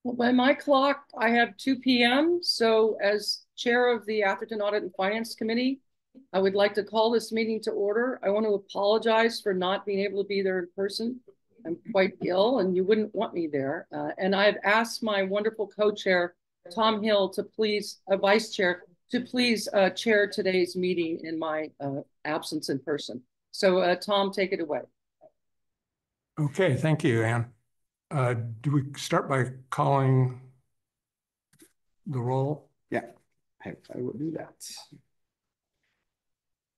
Well, by my clock, I have 2 p.m. So as chair of the Atherton Audit and Finance Committee, I would like to call this meeting to order. I want to apologize for not being able to be there in person. I'm quite ill and you wouldn't want me there. And I've asked my wonderful co-chair, Tom Hill, to please, vice chair, to please chair today's meeting in my absence in person. So Tom, take it away. Okay, thank you, Anne. Do we start by calling the roll? Yeah, I will do that.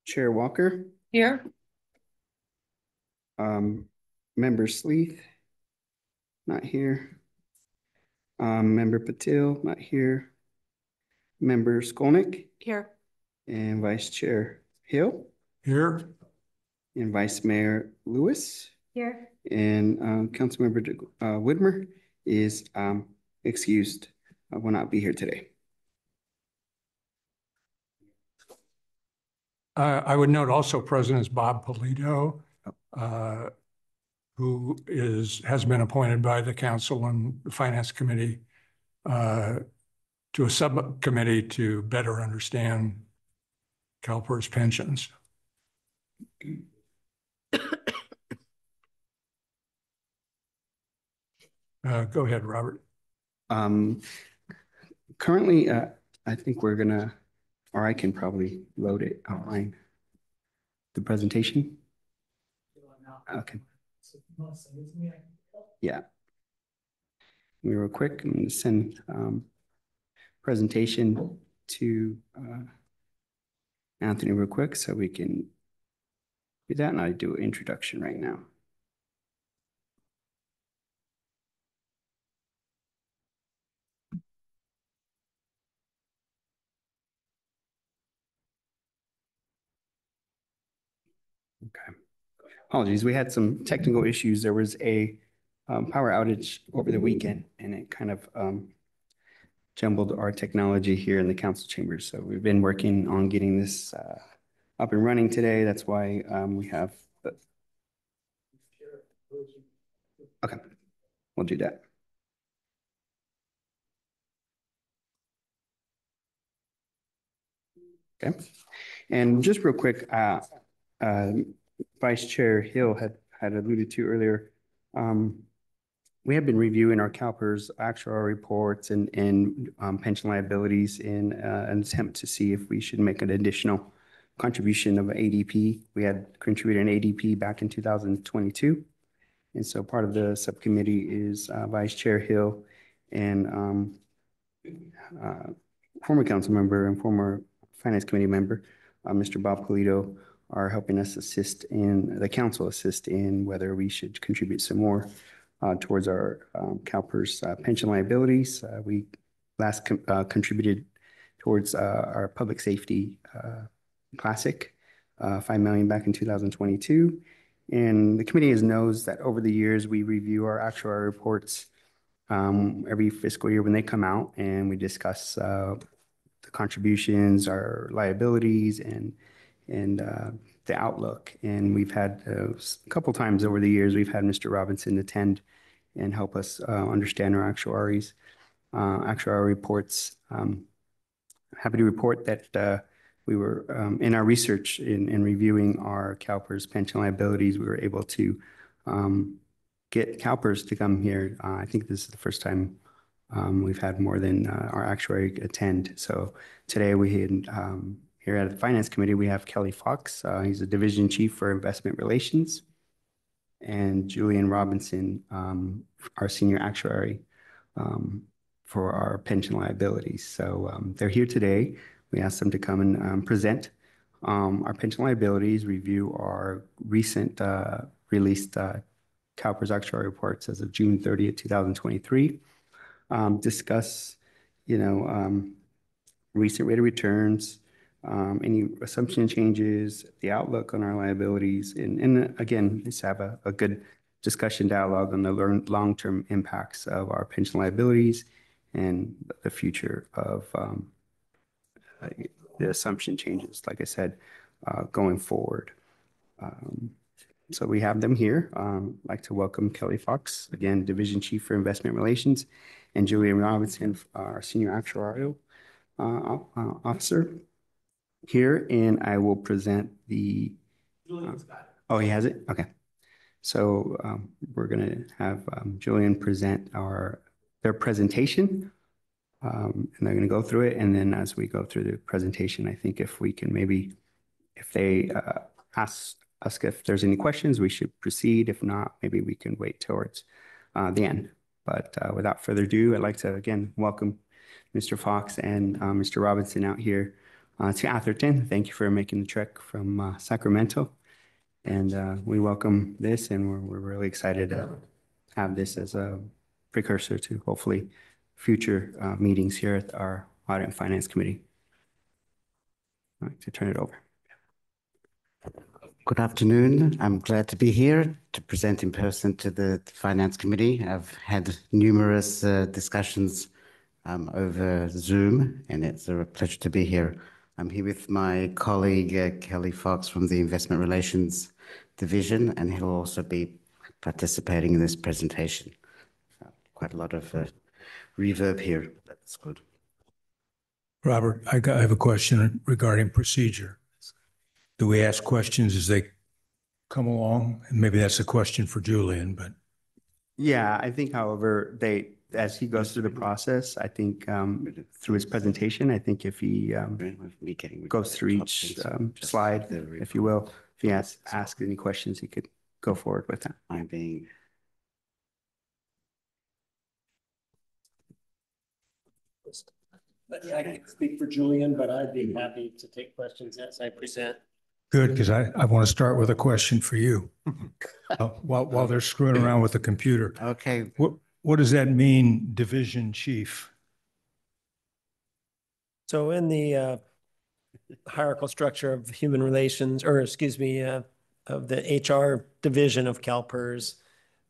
Chair Walker. Here. Member Sleeth, not here. Member Patil, not here. Member Skolnick. Here. And Vice Chair Hill. Here. And Vice Mayor Lewis. Here. And Councilmember Whitmer is excused. Will not be here today. I would note also present is Bob Polito, who has been appointed by the council and the finance committee to a subcommittee to better understand CalPERS pensions. Go ahead, Robert. Currently, I think we're gonna, or I can probably load it online. The presentation. Okay. Yeah. Real quick, I'm gonna send presentation to Anthony real quick so we can do that, and I do an introduction right now. Okay. Apologies, we had some technical issues. There was a power outage over the weekend, and it kind of jumbled our technology here in the council chambers. So we've been working on getting this up and running today. That's why we have. Okay, we'll do that. Okay, and just real quick, Vice Chair Hill had alluded to earlier. We have been reviewing our CalPERS actuarial reports and pension liabilities in an attempt to see if we should make an additional contribution of ADP. We had contributed an ADP back in 2022. And so part of the subcommittee is Vice Chair Hill and former council member and former finance committee member, Mr. Bob Polito, are helping us assist in, the council assist in whether we should contribute some more towards our CalPERS pension liabilities. We last contributed towards our public safety classic, $5 million back in 2022. And the committee knows that over the years, we review our actuarial reports every fiscal year when they come out, and we discuss the contributions, our liabilities, and the outlook. And we've had a couple times over the years, we've had Mr. Robinson attend and help us understand our actuarial reports. Happy to report that we were in our research in reviewing our CalPERS pension liabilities, we were able to get CalPERS to come here. I think this is the first time we've had more than our actuary attend. So today we had here at the Finance Committee, we have Kelly Fox. He's a Division Chief for Investment Relations, and Julian Robinson, our Senior Actuary for our pension liabilities. So they're here today. We asked them to come and present our pension liabilities, review our recent released CalPERS actuary reports as of June 30th, 2023, discuss, recent rate of returns, any assumption changes, the outlook on our liabilities, and again, just have a good discussion dialogue on the long-term impacts of our pension liabilities and the future of the assumption changes, like I said, going forward. So we have them here. I'd like to welcome Kelly Fox, again, Division Chief for Investment Relations, and Julian Robinson, our Senior Actuarial Officer here. And I will present the. Oh, he has it? Okay. So we're going to have Julian present their presentation. And they're going to go through it. And then as we go through the presentation, I think if we can if they ask us if there's any questions, we should proceed. If not, maybe we can wait towards the end. But without further ado, I'd like to again welcome Mr. Fox and Mr. Robinson out here to Atherton. Thank you for making the trek from Sacramento. And we welcome this, and we're really excited to have this as a precursor to hopefully future meetings here at our Audit and Finance Committee. I'd like to turn it over. Good afternoon. I'm glad to be here to present in person to the Finance Committee. I've had numerous discussions over Zoom, and it's a pleasure to be here. I'm here with my colleague, Kelly Fox from the Investment Relations Division, and he'll also be participating in this presentation. Quite a lot of reverb here. That's good. Robert, I have a question regarding procedure. Do we ask questions as they come along? And maybe that's a question for Julian, but. Yeah, I think, however, as he goes through the process, I think through his presentation, I think if he goes through each slide, if you will, if he asks any questions, he could go forward with that. I'm being. I can't speak for Julian, but I'd be happy to take questions as I present. Good, because I want to start with a question for you while they're screwing around with the computer. Okay. What does that mean, division chief? So in the hierarchical structure of human relations, or excuse me, of the HR division of CalPERS,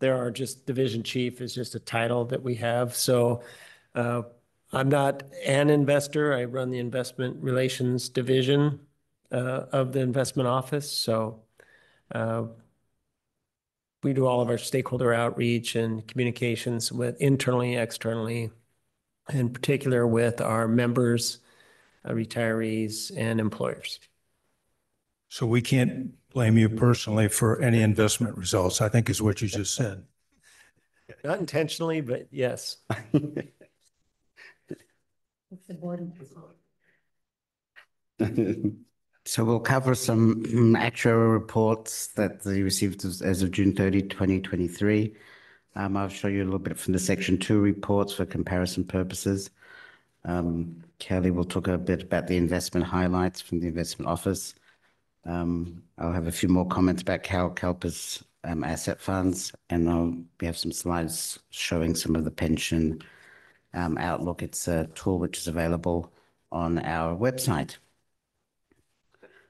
there are just division chief is just a title that we have. So I'm not an investor. I run the investment relations division of the investment office. So we do all of our stakeholder outreach and communications with internally, externally, in particular with our members, retirees, and employers. So we can't blame you personally for any investment results, I think is what you just said. Not intentionally, but yes. So we'll cover some actuarial reports that we received as of June 30, 2023. I'll show you a little bit from the Section 2 reports for comparison purposes. Kelly will talk a bit about the investment highlights from the investment office. I'll have a few more comments about CalPERS asset funds, and we have some slides showing some of the pension outlook. It's a tool which is available on our website.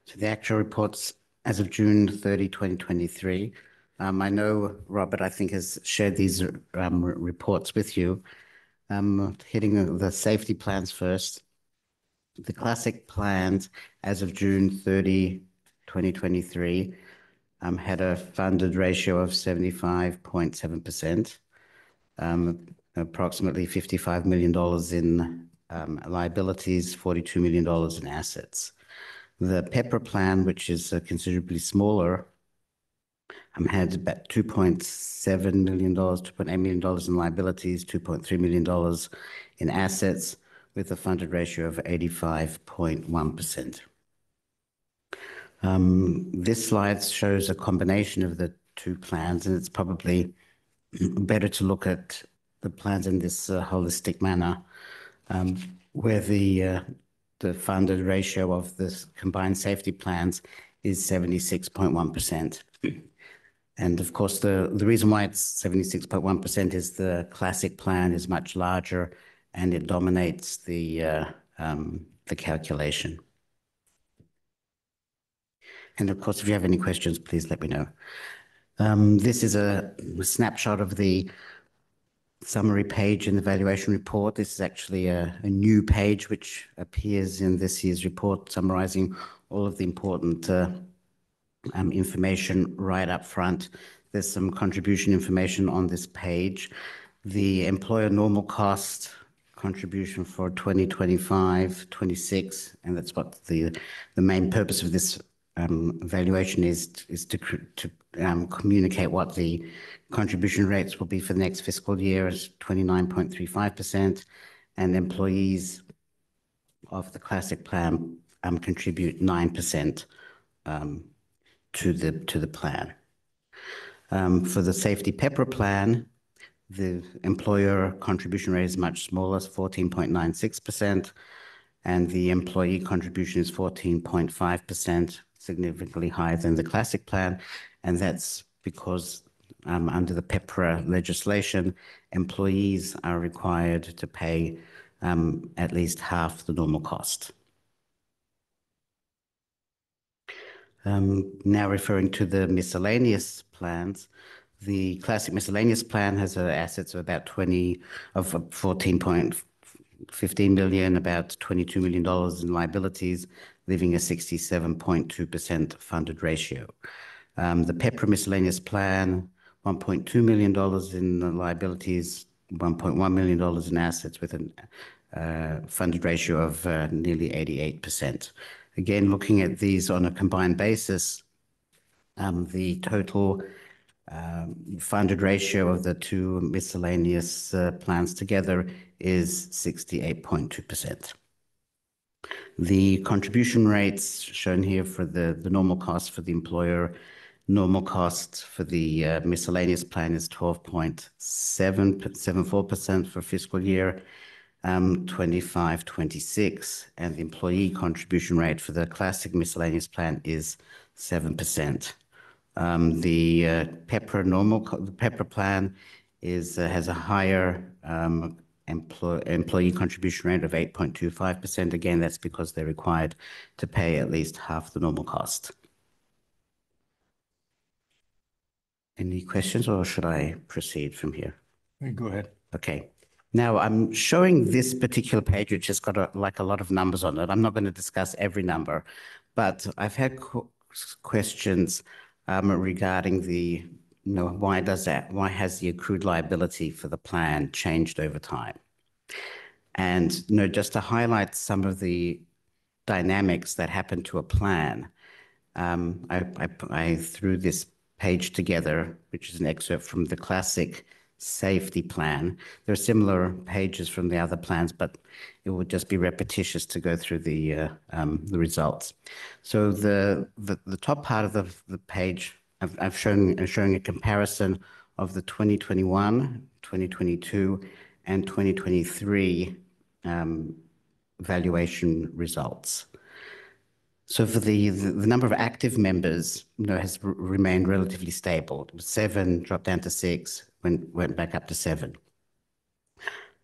So the actual reports as of June 30, 2023. I know Robert, I think, has shared these reports with you. Hitting the safety plans first. The classic plans as of June 30, 2023 had a funded ratio of 75.7%, approximately $55 million in liabilities, $42 million in assets. The PEPRA plan, which is considerably smaller, had about $2.7 million, $2.8 million in liabilities, $2.3 million in assets, with a funded ratio of 85.1%. This slide shows a combination of the two plans, and it's probably better to look at the plans in this holistic manner, where the funded ratio of this combined safety plans is 76.1%. And of course, the reason why it's 76.1% is the classic plan is much larger and it dominates the calculation. And of course, if you have any questions, please let me know. This is a snapshot of the summary page in the valuation report. This is actually a new page which appears in this year's report, summarizing all of the important information right up front. There's some contribution information on this page. The employer normal cost contribution for 2025, 26, and that's what the main purpose of this evaluation is to communicate what the contribution rates will be for the next fiscal year is 29.35%, and employees of the classic plan contribute 9% to the plan. For the safety PEPRA plan, the employer contribution rate is much smaller, 14.96%, and the employee contribution is 14.5%, significantly higher than the classic plan, and that's because under the PEPRA legislation, employees are required to pay at least half the normal cost. Now referring to the miscellaneous plans, the classic miscellaneous plan has assets of about 14.15 million, about $22 million in liabilities, leaving a 67.2% funded ratio. The PEPRA miscellaneous plan, $1.2 million in liabilities, $1.1 million in assets with a funded ratio of nearly 88%. Again, looking at these on a combined basis, the total funded ratio of the two miscellaneous plans together is 68.2%. The contribution rates shown here for the normal cost for the employer, normal cost for the miscellaneous plan is 12.74% for fiscal year 25-26, and the employee contribution rate for the classic miscellaneous plan is 7%. The PEPRA plan has a higher employee contribution rate of 8.25%. Again, that's because they're required to pay at least half the normal cost. Any questions, or should I proceed from here? Go ahead. Okay. Now I'm showing this particular page, which has got a lot of numbers on it. I'm not going to discuss every number, but I've had questions regarding why has the accrued liability for the plan changed over time? And just to highlight some of the dynamics that happen to a plan, I threw this page together, which is an excerpt from the classic safety plan. There are similar pages from the other plans, but it would just be repetitious to go through the results. So the top part of the page, I'm showing a comparison of the 2021, 2022, and 2023 valuation results. So for the number of active members, has remained relatively stable. It was 7, dropped down to 6, went back up to 7.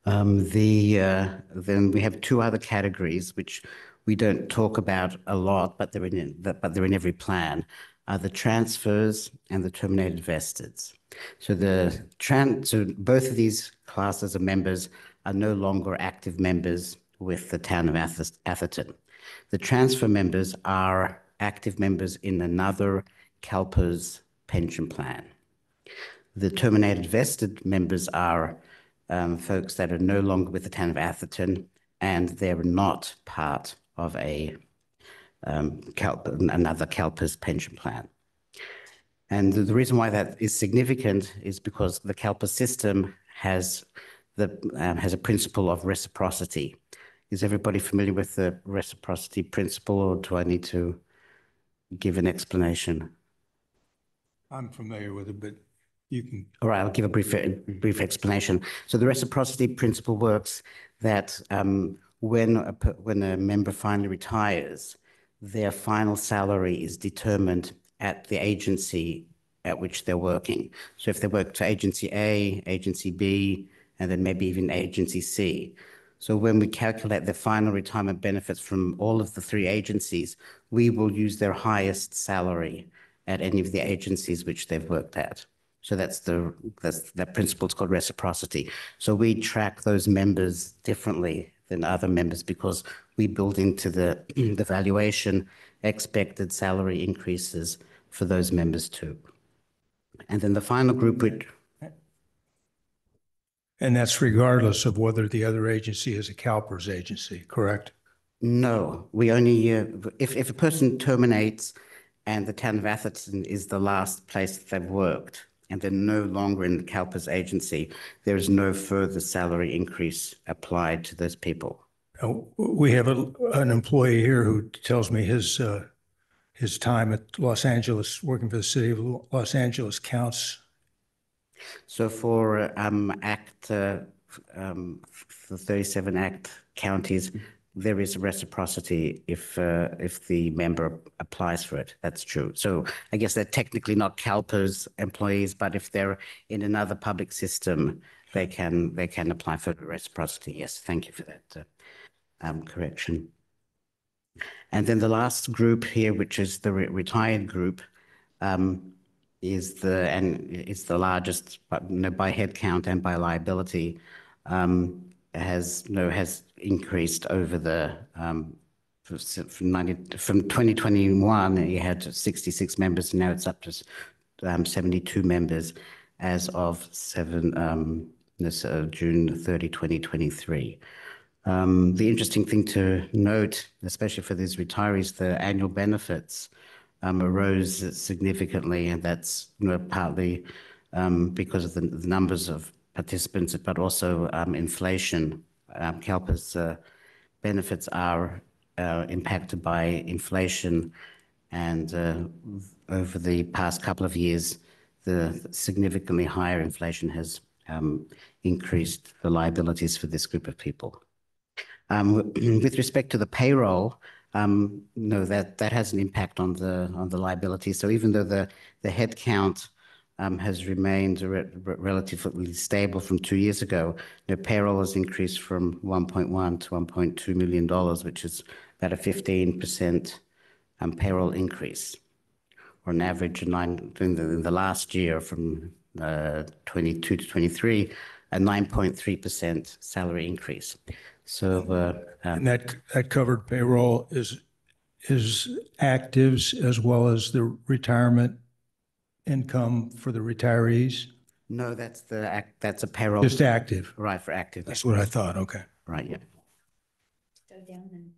Then we have two other categories which we don't talk about a lot, but they're in every plan. The transfers and the terminated vesteds. So both of these classes of members are no longer active members with the town of Atherton. The transfer members are active members in another CalPERS pension plan. The terminated vested members are folks that are no longer with the town of Atherton, and they're not part of another CalPERS pension plan. And the reason why that is significant is because the CalPERS system has a principle of reciprocity. Is everybody familiar with the reciprocity principle, or do I need to give an explanation? I'm familiar with it, but you can. All right, I'll give a brief explanation. So the reciprocity principle works that when a member finally retires, their final salary is determined at the agency at which they're working. So if they work for agency A, agency B, and then maybe even agency C. So when we calculate the final retirement benefits from all of the 3 agencies, we will use their highest salary at any of the agencies which they've worked at. So that principle is called reciprocity. So we track those members differently than other members because we build into the valuation expected salary increases for those members too. And then the final group, which, And that's regardless of whether the other agency is a CalPERS agency, correct? no, we only, if a person terminates and the town of Atherton is the last place that they've worked and they're no longer in the CalPERS agency, there is no further salary increase applied to those people. We have an employee here who tells me his time at Los Angeles, working for the city of Los Angeles, counts. So for Act, for 37 Act counties, there is reciprocity if the member applies for it. That's true. So I guess they're technically not CalPERS employees, but if they're in another public system, they can apply for reciprocity. Yes, thank you for that correction. And then the last group here, which is the retired group, is the largest, but by head count and by liability, has increased over the from 2021. You had 66 members, and now it's up to 72 members as of June 30, 2023. The interesting thing to note, especially for these retirees, the annual benefits arose significantly, and that's partly because of the numbers of participants, but also inflation. CalPERS benefits are impacted by inflation, and over the past couple of years, the significantly higher inflation has increased the liabilities for this group of people. With respect to the payroll, that has an impact on the liability. So even though the head count has remained relatively stable from 2 years ago, the payroll has increased from $1.1 to $1.2 million, which is about a 15% payroll increase, or an average in the last year from 22 to 23, a 9.3% salary increase. So and that covered payroll is actives as well as the retirement income for the retirees? No, that's a payroll. Just active. Right, for active. That's what I thought. Okay. Right, yeah. Go down and.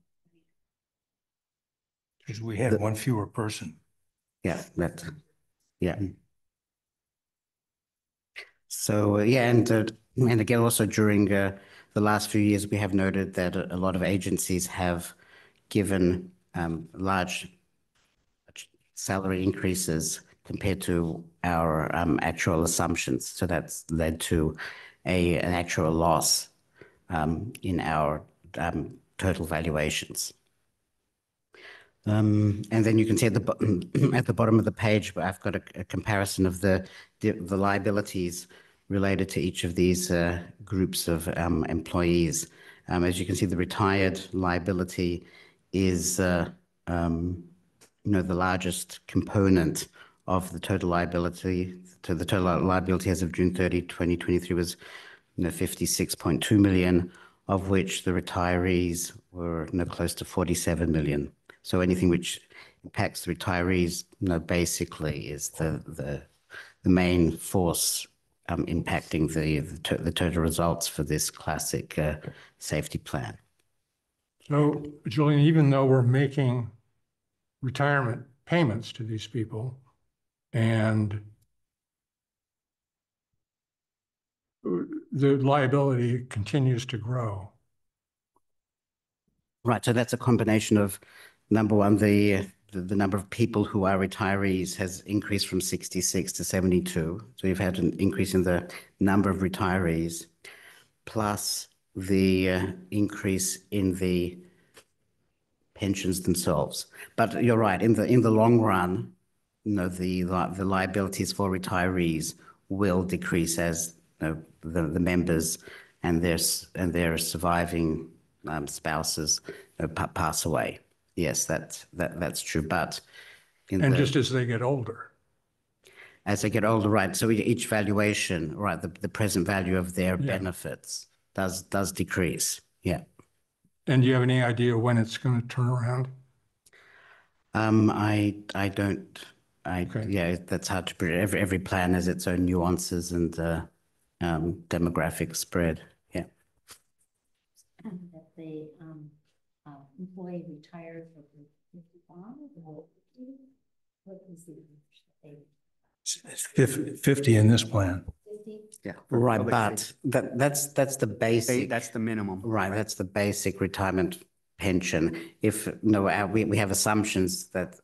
Because we had one fewer person. Yeah, yeah. So yeah, and again, also during the last few years, we have noted that a lot of agencies have given large salary increases compared to our actual assumptions. So that's led to an actual loss in our total valuations. And then you can see at the bottom of the page, I've got a comparison of the liabilities related to each of these groups of employees. As you can see, the retired liability is the largest component of the total liability. So the total liability as of June 30, 2023 was 56.2 million, of which the retirees were close to 47 million. So anything which impacts the retirees, basically is the main force impacting the total results for this classic safety plan. So, Julian, even though we're making retirement payments to these people and the liability continues to grow. Right, so that's a combination of, number one, the number of people who are retirees has increased from 66 to 72. So you've had an increase in the number of retirees, plus the increase in the pensions themselves. But you're right, in the long run, the liabilities for retirees will decrease as the members and their surviving spouses pass away. Yes, that's true. But just as they get older. As they get older, right. So each valuation, right, the present value of their benefits does decrease. Yeah. And do you have any idea when it's going to turn around? I don't Okay. Yeah, that's hard to predict. Every plan has its own nuances and demographic spread. Yeah. That the employee retired at 55 or 50? What is the age? It's 50 in this plan. 50? Yeah. Right, public but safety. that's the basic. That's the minimum. Right, that's the basic retirement pension. If we have assumptions that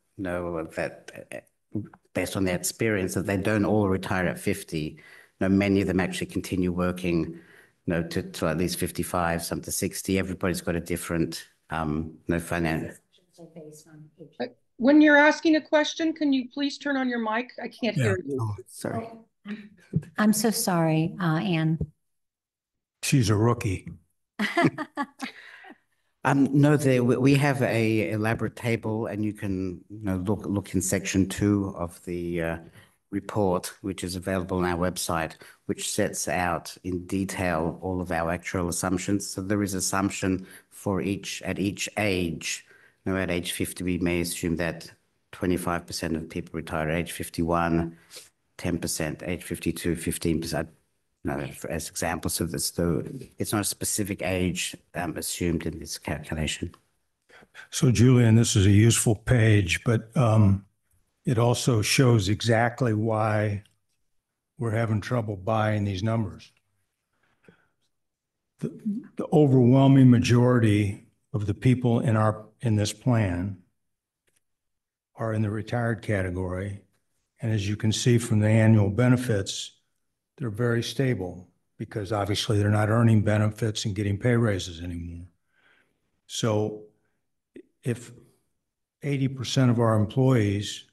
based on their experience that they don't all retire at 50. Many of them actually continue working, to at least 55, some to 60. Everybody's got a different finance. Based on age. When you're asking a question, can you please turn on your mic? I can't Yeah. hear you. Oh, sorry. I'm so sorry, Anne. She's a rookie. No, we have a elaborate table, and you can look in section 2 of the report, which is available on our website, which sets out in detail all of our actual assumptions. So there is assumption for at each age. At age 50, we may assume that 25% of people retire at age 51, 10%, age 52, 15%. As examples of this, though, it's not a specific age assumed in this calculation. So Julian, this is a useful page, but it also shows exactly why we're having trouble buying these numbers. The overwhelming majority of the people in this plan are in the retired category. And as you can see from the annual benefits, they're very stable because obviously they're not earning benefits and getting pay raises anymore. So if 80% of our employees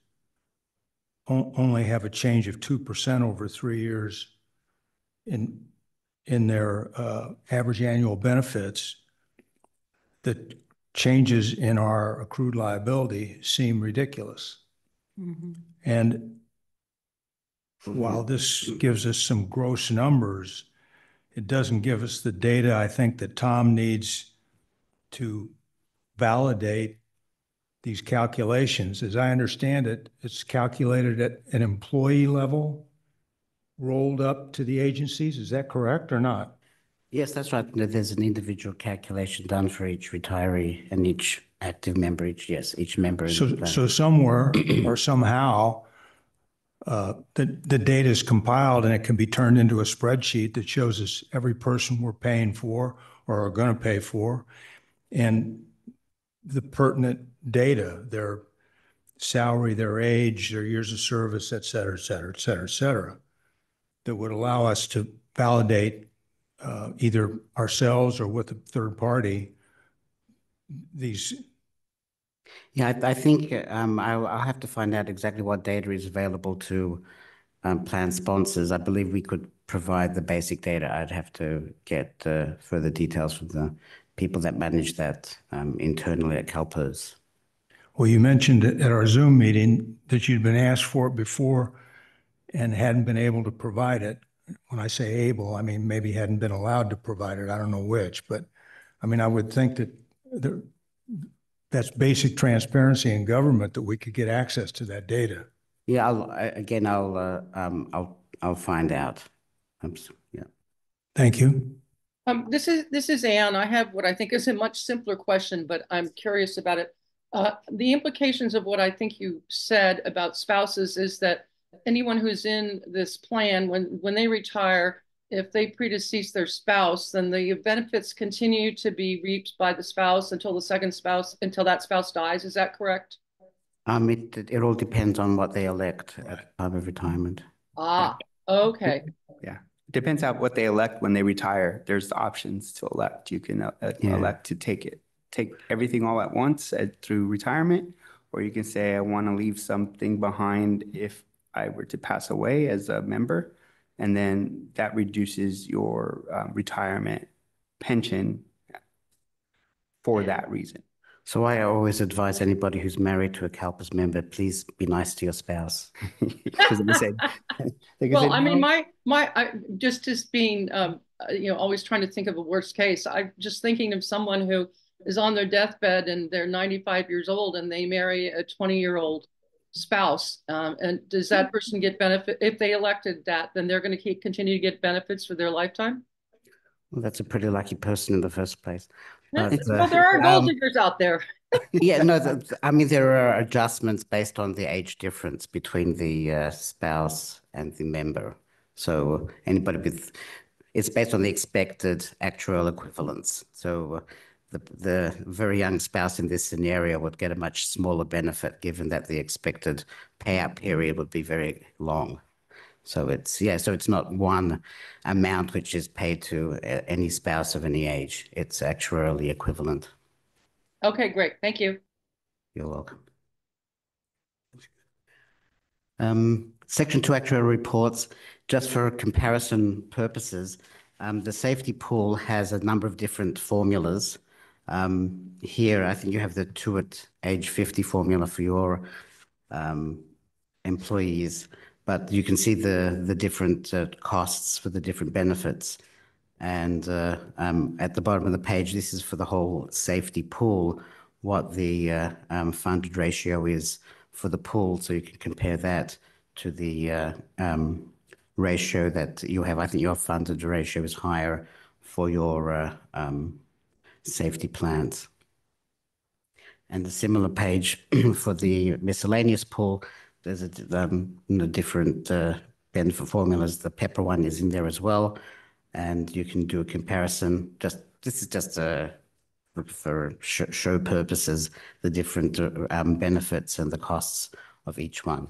only have a change of 2% over 3 years in their average annual benefits, the changes in our accrued liability seem ridiculous. Mm-hmm. And while this gives us some gross numbers, it doesn't give us the data I think that Tom needs to validate these calculations. As I understand it, it's calculated at an employee level, rolled up to the agencies. Is that correct or not? Yes, that's right. There's an individual calculation done for each retiree and each active member, each member. So somewhere or somehow, the data is compiled and it can be turned into a spreadsheet that shows us every person we're paying for or are going to pay for, and the pertinent data, their salary, their age, their years of service, et cetera, et cetera, et cetera, et cetera, that would allow us to validate either ourselves or with a third party these. Yeah, I think I'll have to find out exactly what data is available to plan sponsors. I believe we could provide the basic data. I'd have to get further details from the people that manage that internally at CalPERS. Well, you mentioned at our Zoom meeting that you'd been asked for it before and hadn't been able to provide it. When I say able, I mean maybe hadn't been allowed to provide it. I don't know which, but I mean, I would think that that's basic transparency in government, that we could get access to that data. Yeah, I'll find out. Yeah. Thank you. This is Anne. I have what I think is a much simpler question, but I'm curious about it. The implications of what I think you said about spouses is that anyone who's in this plan, when they retire, if they predecease their spouse, then the benefits continue to be reaped by the spouse until that spouse dies. Is that correct? It all depends on what they elect at time of retirement. Okay. Yeah. It depends on what they elect when they retire. There's options to elect. You can elect to take everything all at once through retirement, or you can say, I want to leave something behind if I were to pass away as a member, and then that reduces your retirement pension for that reason. So I always advise anybody who's married to a CalPERS member, please be nice to your spouse. Because well, I mean, I just being, always trying to think of a worst case. I'm just thinking of someone who is on their deathbed and they're 95 years old and they marry a 20-year-old spouse. And does that person get benefit if they elected that? Then they're going to continue to get benefits for their lifetime. Well, that's a pretty lucky person in the first place. Well, But, there are gold diggers out there. yeah, no, I mean, there are adjustments based on the age difference between the spouse and the member. So anybody with, it's based on the expected actual equivalence. So the very young spouse in this scenario would get a much smaller benefit given that the expected payout period would be very long. So it's, yeah, so it's not one amount which is paid to any spouse of any age. It's actuarially equivalent. Okay, great. Thank you. You're welcome. Section 2 actuarial reports, just for comparison purposes, the safety pool has a number of different formulas. Here, I think you have the 2 at age 50 formula for your employees, but you can see the different costs for the different benefits. And at the bottom of the page, this is for the whole safety pool, what the funded ratio is for the pool. So you can compare that to the ratio that you have. I think your funded ratio is higher for your safety plans. And a similar page for the miscellaneous pool, there's a different benefit formulas. The PEPRA one is in there as well. And you can do a comparison. This is just for show purposes, the different benefits and the costs of each one.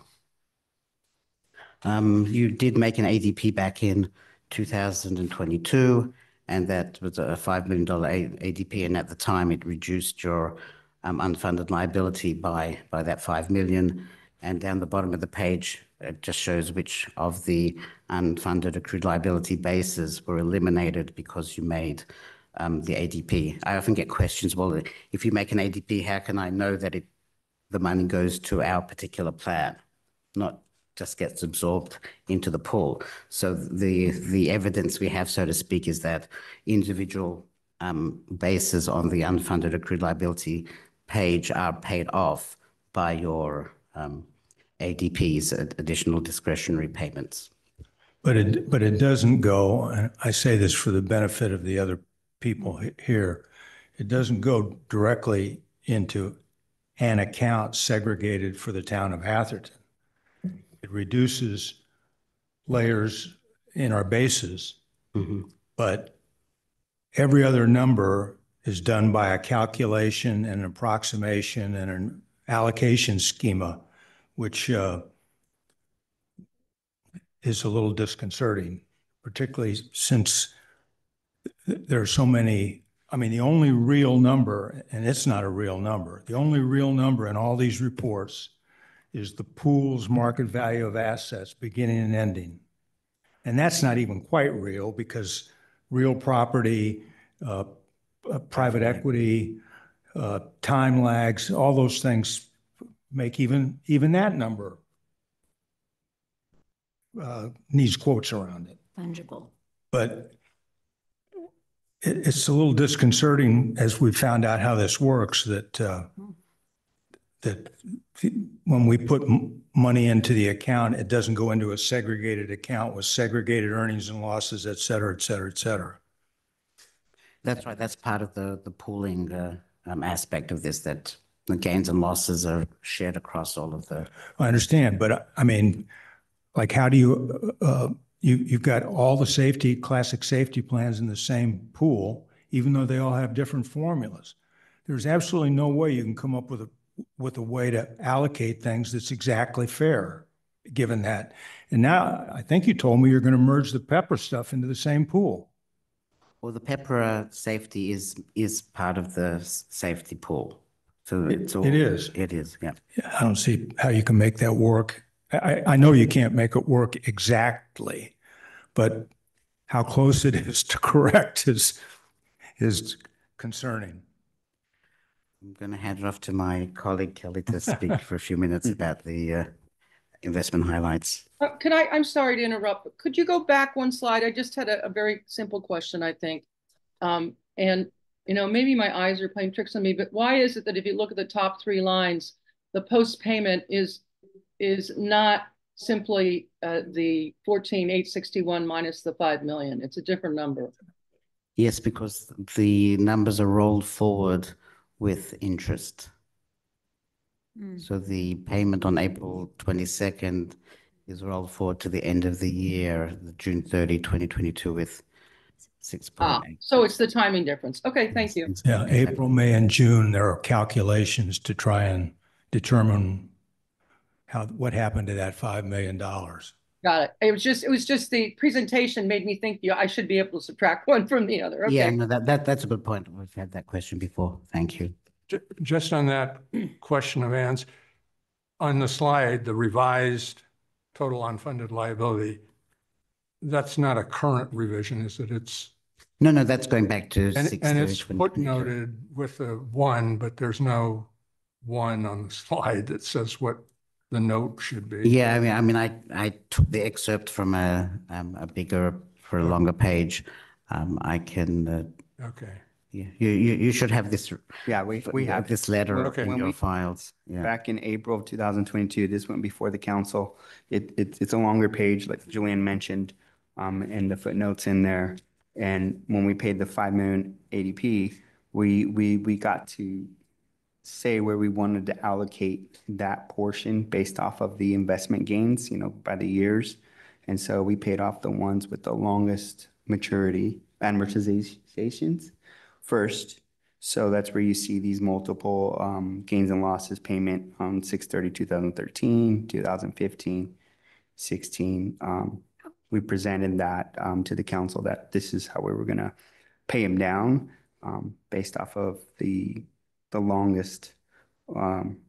You did make an ADP back in 2022, and that was a $5 million ADP, and at the time it reduced your unfunded liability by that 5 million. And down the bottom of the page, it just shows which of the unfunded accrued liability bases were eliminated because you made the ADP. I often get questions, well, if you make an ADP, how can I know that the money goes to our particular plan, not just gets absorbed into the pool? So the evidence we have, so to speak, is that individual bases on the unfunded accrued liability page are paid off by your ADPs, additional discretionary payments. But it doesn't go, and I say this for the benefit of the other people here, it doesn't go directly into an account segregated for the town of Atherton. It reduces layers in our bases, but every other number is done by a calculation and an approximation and an allocation schema, which is a little disconcerting, particularly since there are so many. I mean, the only real number, and it's not a real number, the only real number in all these reports is the pool's market value of assets beginning and ending. And that's not even quite real because real property, private equity, time lags, all those things make even that number needs quotes around it. Fungible. But it's a little disconcerting as we found out how this works that when we put money into the account, it doesn't go into a segregated account with segregated earnings and losses, et cetera, et cetera, et cetera. That's right. That's part of the pooling aspect of this, that the gains and losses are shared across all of the. I understand, but I mean, like, how do you've got all the classic safety plans in the same pool, even though they all have different formulas. There's absolutely no way you can come up with a way to allocate things that's exactly fair, given that. And now I think you told me you're going to merge the PEPRA stuff into the same pool. Well, the PEPRA safety is part of the safety pool. So it's all, it is. It is, yeah. I don't see how you can make that work. I know you can't make it work exactly, but how close it is to correct is concerning. I'm going to hand it off to my colleague Kelly to speak for a few minutes about the investment highlights. I'm sorry to interrupt, but could you go back one slide? I just had a very simple question, I think. And, maybe my eyes are playing tricks on me, but why is it that if you look at the top 3 lines, the post payment is is not simply the 14,861 minus the 5 million. It's a different number. Yes, because the numbers are rolled forward with interest. So the payment on April 22nd is rolled forward to the end of the year, June 30, 2022, with 6.8. So it's the timing difference. Okay, thank you. Yeah, April, May, and June, there are calculations to try and determine what happened to that $5 million. Got it. It was just the presentation made me think I should be able to subtract one from the other. Okay. Yeah, no, that's a good point. We've had that question before. Thank you. Just on that question of Ann's, on the slide, the revised total unfunded liability, that's not a current revision, is it? It's No, that's going back to and 6 it's footnoted with a 1, but there's no 1 on the slide that says what the note should be. Yeah, I mean, I took the excerpt from a bigger, for a longer page. I can. Okay. Yeah, you should have this. Yeah, we have this letter Okay. in your files. Yeah. Back in April of 2022, this went before the council. It's a longer page, like Julian mentioned, and the footnotes in there. And when we paid the 5 million ADP, we got to say where we wanted to allocate that portion based off of the investment gains, by the years. And so we paid off the ones with the longest maturity amortizations first. So that's where you see these multiple gains and losses payment on 6/30/2013, 2015, 16. We presented that to the council that this is how we were going to pay him down based off of the longest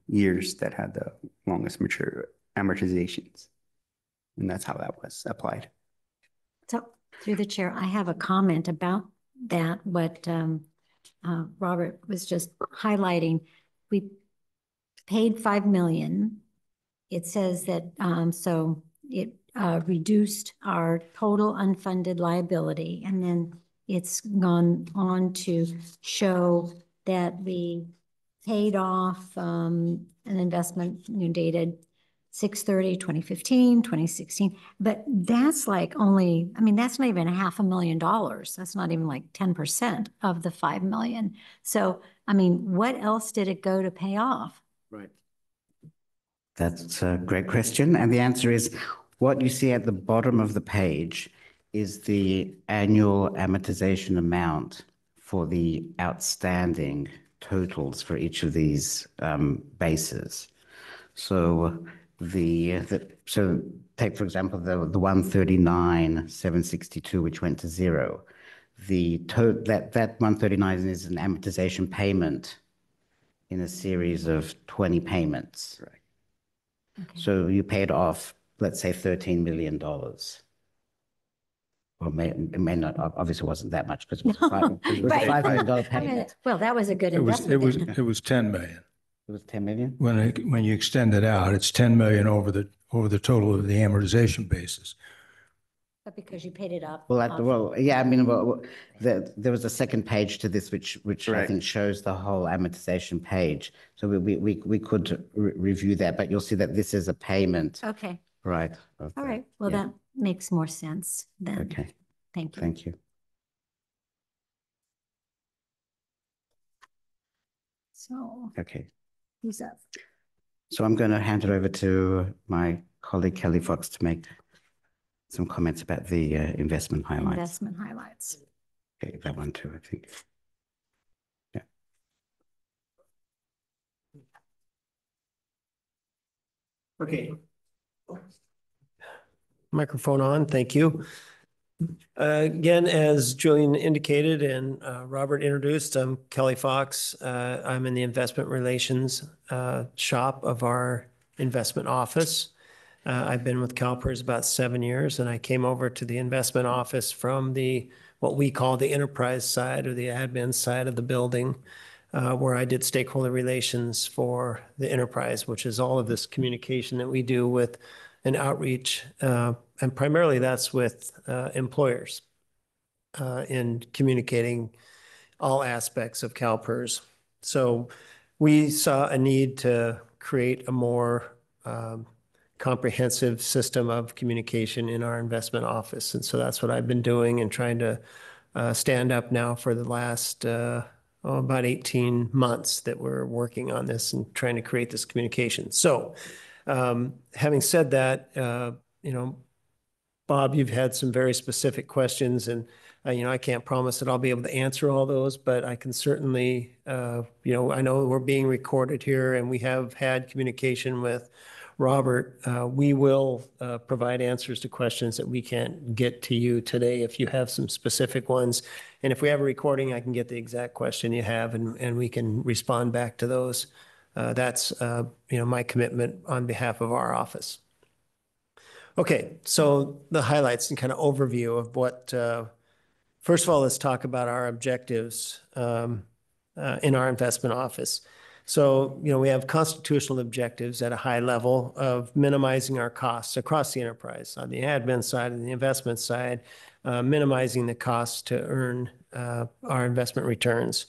years that had the longest mature amortizations. And that's how that was applied. So through the chair, I have a comment about that, what Robert was just highlighting. We paid 5 million. It says that, so it reduced our total unfunded liability. And then it's gone on to show that we paid off an investment dated 6/30/2015, 2016. But that's like only, I mean, that's not even $500,000. That's not even like 10% of the 5 million. So, I mean, what else did it go to pay off? Right. That's a great question. And the answer is what you see at the bottom of the page is the annual amortization amount for the outstanding totals for each of these bases. So so take, for example, the 139,762, which went to 0. That 139 is an amortization payment in a series of 20 payments. Right. Okay. So you paid off, let's say, $13 million. Or it may not, obviously wasn't that much because it was a $5 million payment. Well, that was a good It was investment. it was 10 million. It was 10 million? When you extend it out, it's 10 million over the total of the amortization basis. But because you paid it up. Well, yeah, I mean, there was a second page to this, which I think shows the whole amortization page. So we could review that, but you'll see that this is a payment. Okay. Right. All right. Well, yeah. that makes more sense then. Okay. Thank you. Thank you. So Okay. who's up? So I'm going to hand it over to my colleague Kelly Fox to make some comments about the investment highlights. Investment highlights. Okay, that one too, I think. Yeah. Okay. Microphone on, thank you. Again, as Julian indicated and Robert introduced, I'm Kelly Fox. I'm in the investment relations shop of our investment office. I've been with CalPERS about 7 years, and I came over to the investment office from what we call the enterprise side or the admin side of the building, where I did stakeholder relations for the enterprise, which is all of this communication that we do with an outreach, and primarily that's with employers in communicating all aspects of CalPERS. So we saw a need to create a more comprehensive system of communication in our investment office. And so that's what I've been doing and trying to stand up now for the last about 18 months that we're working on this and trying to create this communication. So having said that, you know, Bob, you've had some very specific questions, and you know, I can't promise that I'll be able to answer all those, but I can certainly, you know, I know we're being recorded here and we have had communication with Robert. We will provide answers to questions that we can't get to you today if you have some specific ones. And if we have a recording, I can get the exact question you have and we can respond back to those. That's, you know, my commitment on behalf of our office. Okay, so the highlights and kind of overview of what, first of all, let's talk about our objectives in our investment office. So, you know, we have constitutional objectives at a high level of minimizing our costs across the enterprise on the admin side and the investment side, minimizing the costs to earn our investment returns.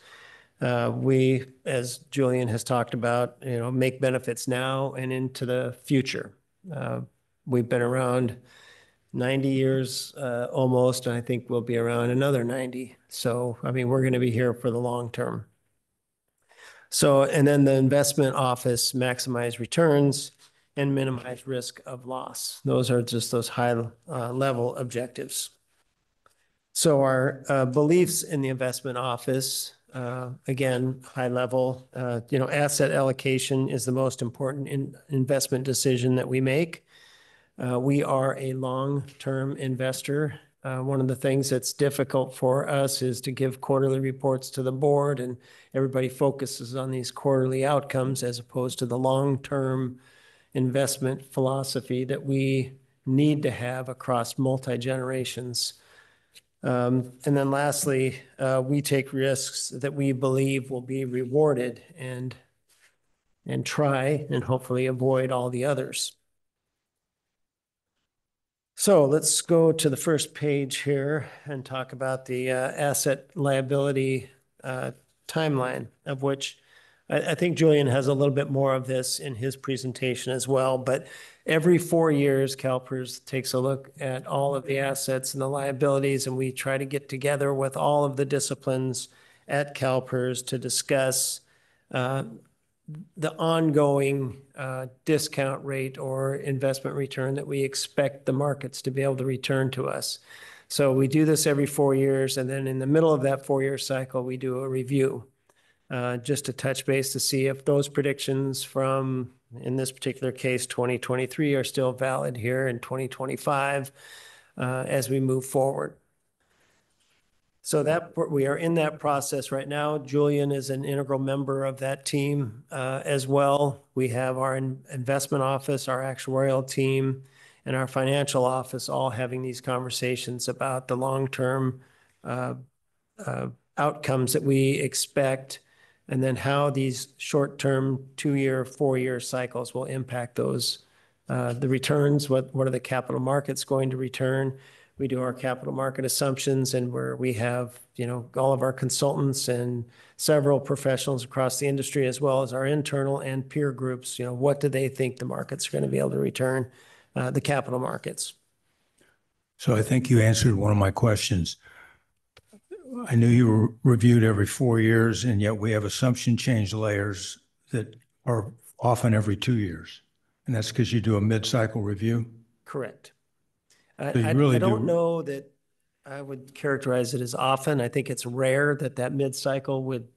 We, as Julian has talked about, you know, make benefits now and into the future. We've been around 90 years almost, and I think we'll be around another 90. So, I mean, we're going to be here for the long term. So, and then the investment office maximize returns and minimize risk of loss. Those are just those high level objectives. So our beliefs in the investment office, again, high level, you know, asset allocation is the most important investment decision that we make. We are a long-term investor. One of the things that's difficult for us is to give quarterly reports to the board, and everybody focuses on these quarterly outcomes as opposed to the long-term investment philosophy that we need to have across multi-generations. And then lastly, we take risks that we believe will be rewarded and try and hopefully avoid all the others. So let's go to the first page here and talk about the asset liability timeline, of which I think Julian has a little bit more of this in his presentation as well. But every 4 years, CalPERS takes a look at all of the assets and the liabilities, and we try to get together with all of the disciplines at CalPERS to discuss the ongoing discount rate or investment return that we expect the markets to be able to return to us. So we do this every 4 years, and then in the middle of that 4-year cycle, we do a review just to touch base to see if those predictions from, in this particular case, 2023 are still valid here in 2025 as we move forward. So that we are in that process right now. Julian is an integral member of that team as well. We have our investment office, our actuarial team, and our financial office all having these conversations about the long-term outcomes that we expect, and then how these short-term 2-year, 4-year cycles will impact those, the returns, what are the capital markets going to return. We do our capital market assumptions, and where we have, you know, all of our consultants and several professionals across the industry, as well as our internal and peer groups, you know, what do they think the markets are going to be able to return, the capital markets. So I think you answered one of my questions. I knew you were reviewed every 4 years, and yet we have assumption change layers that are often every 2 years. And that's because you do a mid-cycle review? Correct. So you really I don't know that I would characterize it as often. I think it's rare that that mid-cycle would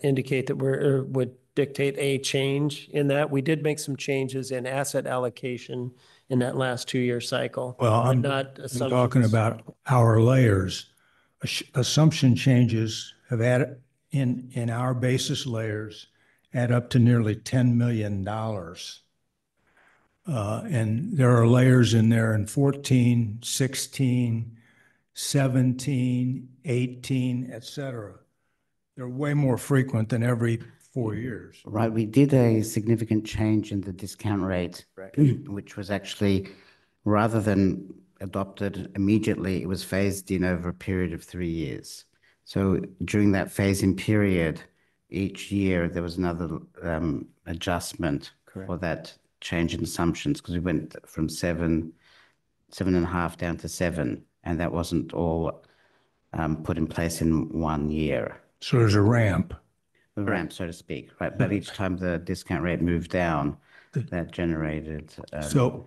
indicate that would dictate a change in that. We did make some changes in asset allocation in that last 2-year cycle. Well, I'm talking about our layers. Assumption changes have added in our basis layers add up to nearly $10 million. And there are layers in there in 14, 16, 17, 18, et cetera. They're way more frequent than every 4 years. Right. We did a significant change in the discount rate, which was actually, rather than adopted immediately, it was phased in over a period of 3 years. So during that phase-in period, each year there was another adjustment for that change in assumptions because we went from 7.5 down to 7, and that wasn't all put in place in 1 year. So there's a ramp. A ramp, so to speak, right? But each time the discount rate moved down, that generated. But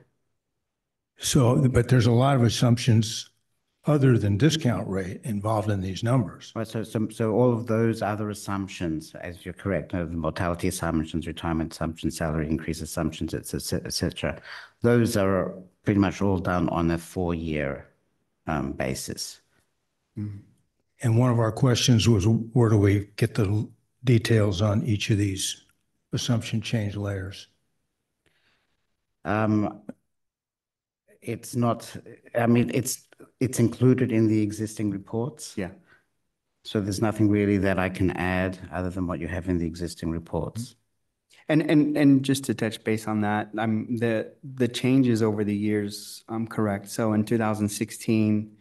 there's a lot of assumptions other than discount rate involved in these numbers. Right, so all of those other assumptions, as you're correct, the mortality assumptions, retirement assumptions, salary increase assumptions, et cetera, those are pretty much all done on a 4-year basis. And one of our questions was, where do we get the details on each of these assumption change layers? It's not, I mean, it's included in the existing reports. Yeah. So there's nothing really that I can add other than what you have in the existing reports. And just to touch base on that, the changes over the years, I'm correct. So in 2016,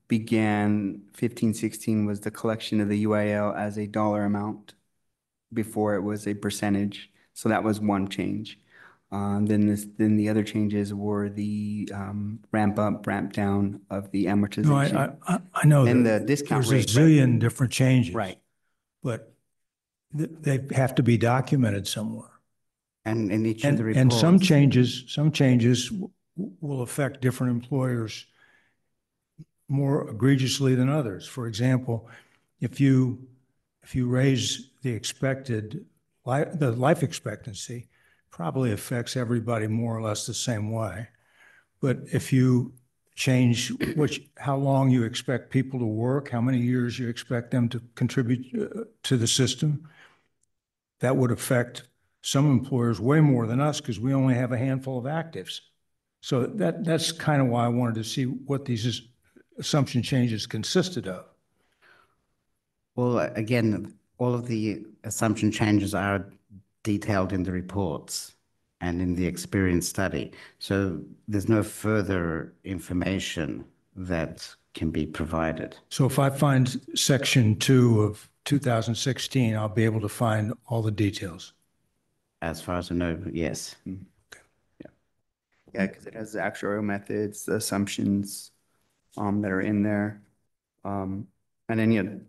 began 15-16 was the collection of the UIL as a dollar amount. Before it was a percentage. So that was one change. Then the other changes were the ramp up, ramp down of the amortization. No, I know And that the discount there's rate. a zillion different changes. Right. But they have to be documented somewhere. And in each of the reports. And some changes will affect different employers more egregiously than others. For example, if you raise the life expectancy, probably affects everybody more or less the same way. But if you change how long you expect people to work, how many years you expect them to contribute to the system, that would affect some employers way more than us because we only have a handful of actives. So that's kind of why I wanted to see what these assumption changes consisted of. Well, again, all of the assumption changes are detailed in the reports and in the experience study. So there's no further information that can be provided. So if I find section 2 of 2016, I'll be able to find all the details. As far as I know, yes. Yeah, because it has the actuarial methods, the assumptions that are in there. And then,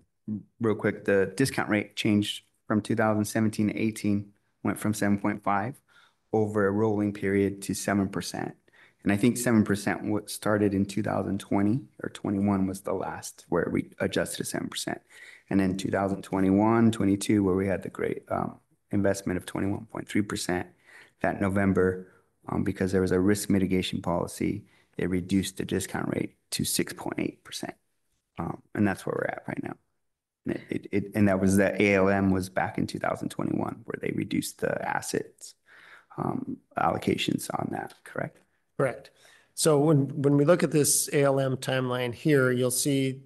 real quick, the discount rate changed from 2017 to 18, went from 7.5 over a rolling period to 7%. And I think 7% started in 2020 or 21 was the last where we adjusted to 7%. And then 2021, 22, where we had the great investment of 21.3%. That November, because there was a risk mitigation policy, it reduced the discount rate to 6.8%. And that's where we're at right now. And that was the ALM was back in 2021 where they reduced the assets allocations on that, correct? Correct. So when we look at this ALM timeline here, you'll see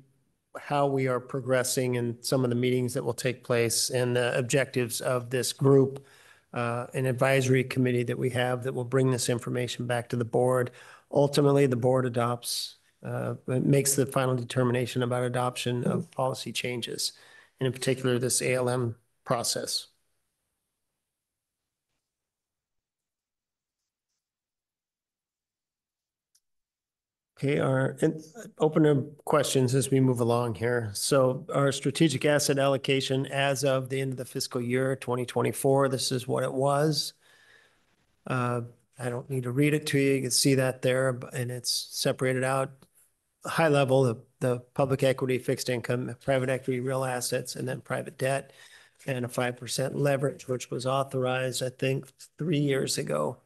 how we are progressing in some of the meetings that will take place and the objectives of this group, an advisory committee that we have that will bring this information back to the board. Ultimately, the board adopts, makes the final determination about adoption of policy changes, and in particular, this ALM process. Okay, open to questions as we move along here. So our strategic asset allocation as of the end of the fiscal year 2024, this is what it was. I don't need to read it to you. You can see that there, and it's separated out high level, the public equity, fixed income, private equity, real assets, and then private debt, and a 5% leverage, which was authorized, I think, 3 years ago.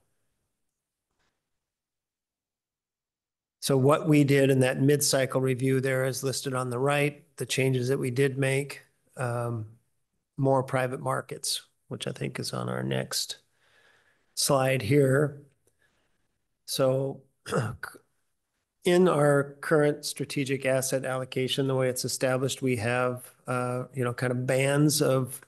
So what we did in that mid-cycle review there is listed on the right, the changes that we did make, more private markets, which I think is on our next slide here. So in our current strategic asset allocation, the way it's established, we have, kind of bands of,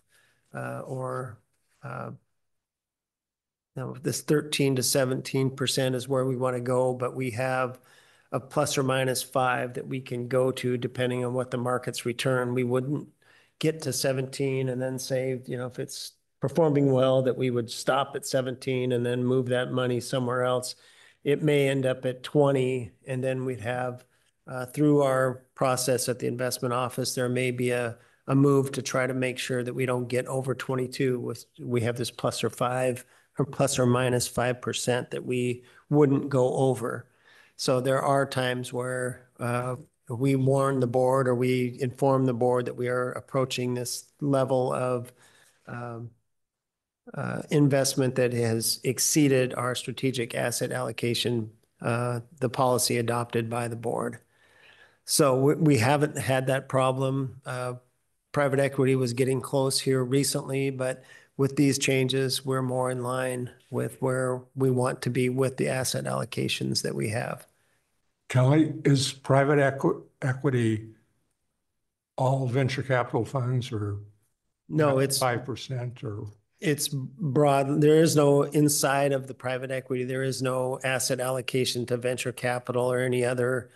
this 13 to 17% is where we want to go, but we have a plus or minus 5 that we can go to depending on what the markets return. We wouldn't get to 17 and then say, if it's performing well, that we would stop at 17 and then move that money somewhere else. It may end up at 20, and then we'd have, through our process at the investment office, there may be a move to try to make sure that we don't get over 22 with, we have this plus or plus or minus 5% that we wouldn't go over. So there are times where we warn the board or we inform the board that we are approaching this level of investment that has exceeded our strategic asset allocation, the policy adopted by the board. So we haven't had that problem. Private equity was getting close here recently, but with these changes, we're more in line with where we want to be with the asset allocations that we have. Kelly, is private equity all venture capital funds, or No, it's 5%, or? It's broad. There is no inside of the private equity. There is no asset allocation to venture capital or any other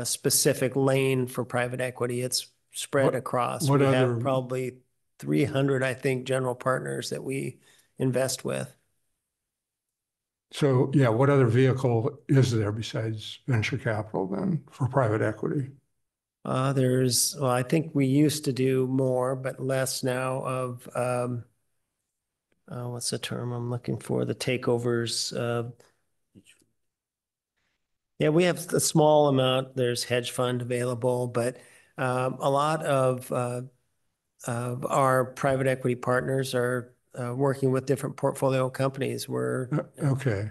specific lane for private equity. It's spread across. We have probably 300, I think, general partners that we invest with. So, yeah, what other vehicle is there besides venture capital then for private equity? Well, I think we used to do more, but less now of, what's the term I'm looking for? The takeovers. Yeah, we have a small amount. There's hedge fund available, but a lot of our private equity partners are working with different portfolio companies. Okay.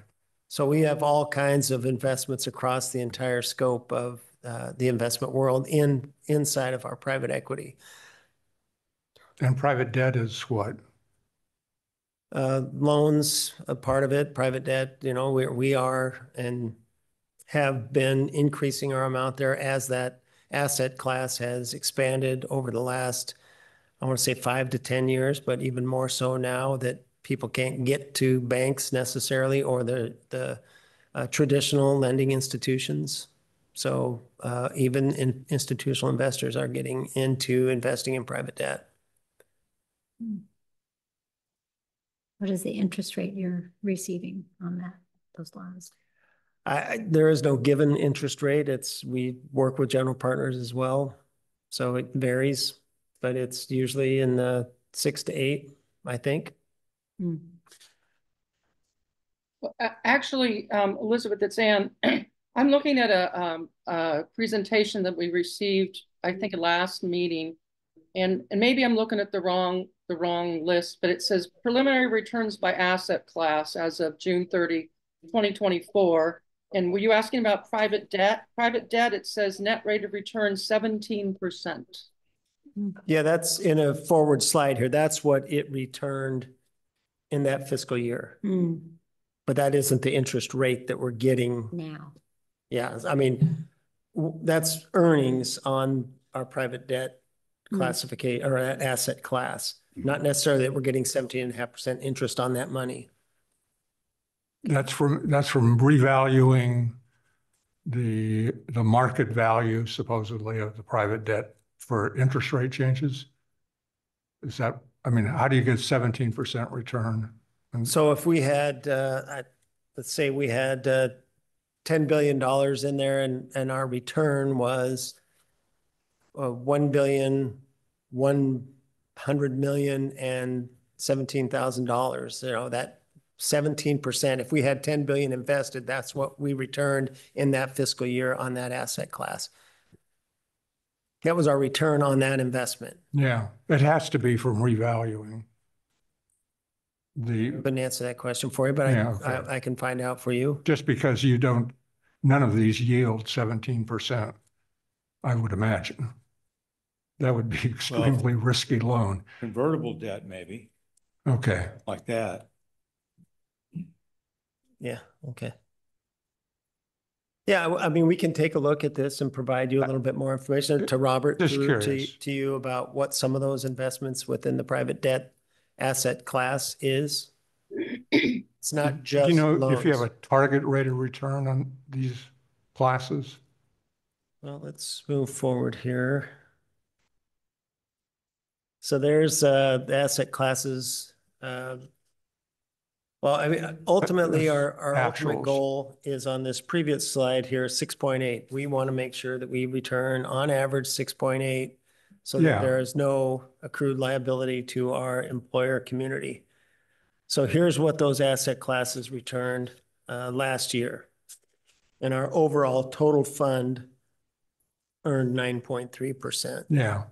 So we have all kinds of investments across the entire scope of the investment world inside of our private equity. And private debt is what? Loans, a part of it, private debt, we are and have been increasing our amount there as that asset class has expanded over the last, I want to say 5 to 10 years, but even more so now that people can't get to banks necessarily or the traditional lending institutions. So even institutional investors are getting into investing in private debt. What is the interest rate you're receiving on those loans? There is no given interest rate. We work with general partners as well. So it varies, but it's usually in the 6 to 8, I think. Mm. Well, actually, Elizabeth, it's Ann. I'm looking at a presentation that we received, I think, last meeting, and maybe I'm looking at the wrong list, but it says preliminary returns by asset class as of June 30, 2024. And were you asking about private debt? Private debt, it says net rate of return 17%. Yeah, that's in a forward slide here. That's what it returned in that fiscal year. Mm. But that isn't the interest rate that we're getting now. Yeah, I mean, that's earnings on our private debt classification or asset class, not necessarily that we're getting 17.5% interest on that money. That's from revaluing the market value supposedly of the private debt for interest rate changes. Is that, I mean, how do you get 17% return? So if we had, let's say we had $10 billion in there and our return was $1,100,000,000 and $17,000, that 17%, if we had 10 billion invested, that's what we returned in that fiscal year on that asset class. That was our return on that investment. Yeah, it has to be from revaluing. I couldn't answer that question for you, but yeah, okay. I can find out for you. Just because none of these yield 17%, I would imagine. That would be extremely risky loan. Convertible debt, maybe. Okay. Like that. Yeah, okay. Yeah, I mean, we can take a look at this and provide you a little bit more information to Robert, to you about what some of those investments within the private debt asset class is. It's not just Do you know loans. if you have a target rate of return on these classes? Well, let's move forward here. So there's the asset classes Well, I mean, ultimately, our ultimate Actuals. goal is on this previous slide here, 6.8. We want to make sure that we return on average 6.8 so that Yeah. there is no accrued liability to our employer community. So here's what those asset classes returned last year. And our overall total fund earned 9.3%. Yeah.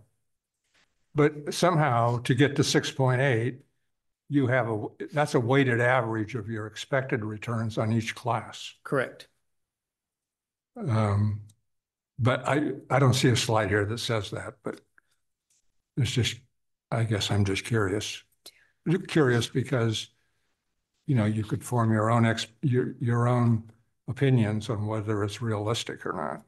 But somehow to get to 6.8, you have that's a weighted average of your expected returns on each class. Correct. But I don't see a slide here that says that, but it's just, I guess I'm just curious. Curious because, you know, you could form your own your own opinions on whether it's realistic or not.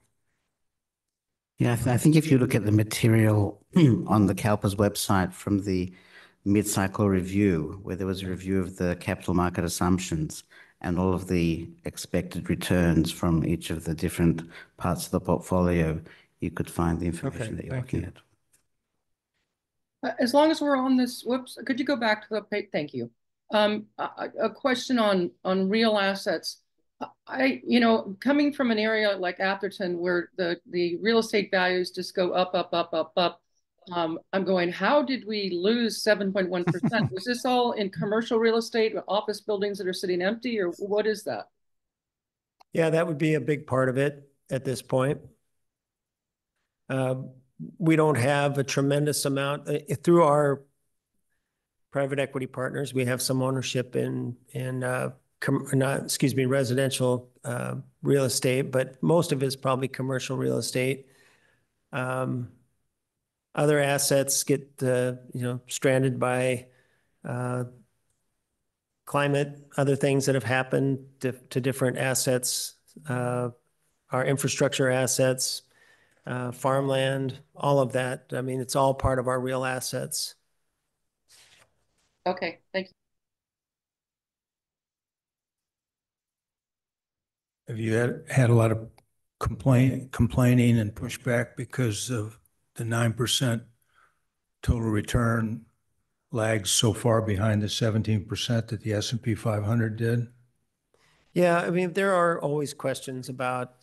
Yeah, I think if you look at the material on the CalPERS website from the mid-cycle review, where there was a review of the capital market assumptions and all of the expected returns from each of the different parts of the portfolio, you could find the information that you're looking at. As long as we're on this, whoops, could you go back to the page? Thank you. A question on real assets. You know, coming from an area like Atherton where the real estate values just go up, up, up, up, up. I'm going, how did we lose 7.1%? Was this all in commercial real estate, office buildings that are sitting empty, or what is that? Yeah, that would be a big part of it at this point. We don't have a tremendous amount through our private equity partners. We have some ownership in residential real estate, but most of it is probably commercial real estate. Other assets get stranded by climate, other things that have happened to different assets, our infrastructure assets, farmland, all of that. I mean, it's all part of our real assets. Okay, thank you. Have you had a lot of complaining and pushback because of the 9% total return lags so far behind the 17% that the S&P 500 did? Yeah, I mean, there are always questions about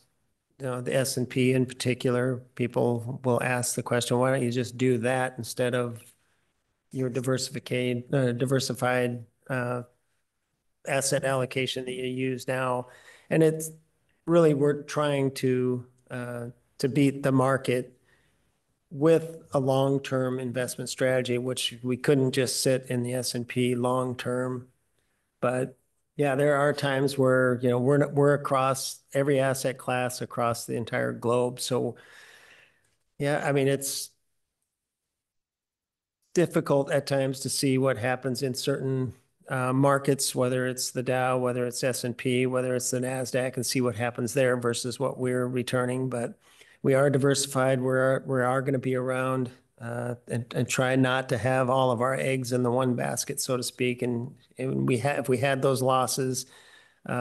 the S&P in particular. People will ask the question, why don't you just do that instead of your diversified asset allocation that you use now? And it's really, we're trying to beat the market with a long-term investment strategy, which we couldn't just sit in the S&P long-term. But yeah, there are times where, you know, we're across every asset class across the entire globe. So yeah, I mean, it's difficult at times to see what happens in certain markets, whether it's the Dow, whether it's S&P, whether it's the NASDAQ, and see what happens there versus what we're returning. But we are diversified. We are going to be around and try not to have all of our eggs in the one basket, so to speak. And if we had those losses, you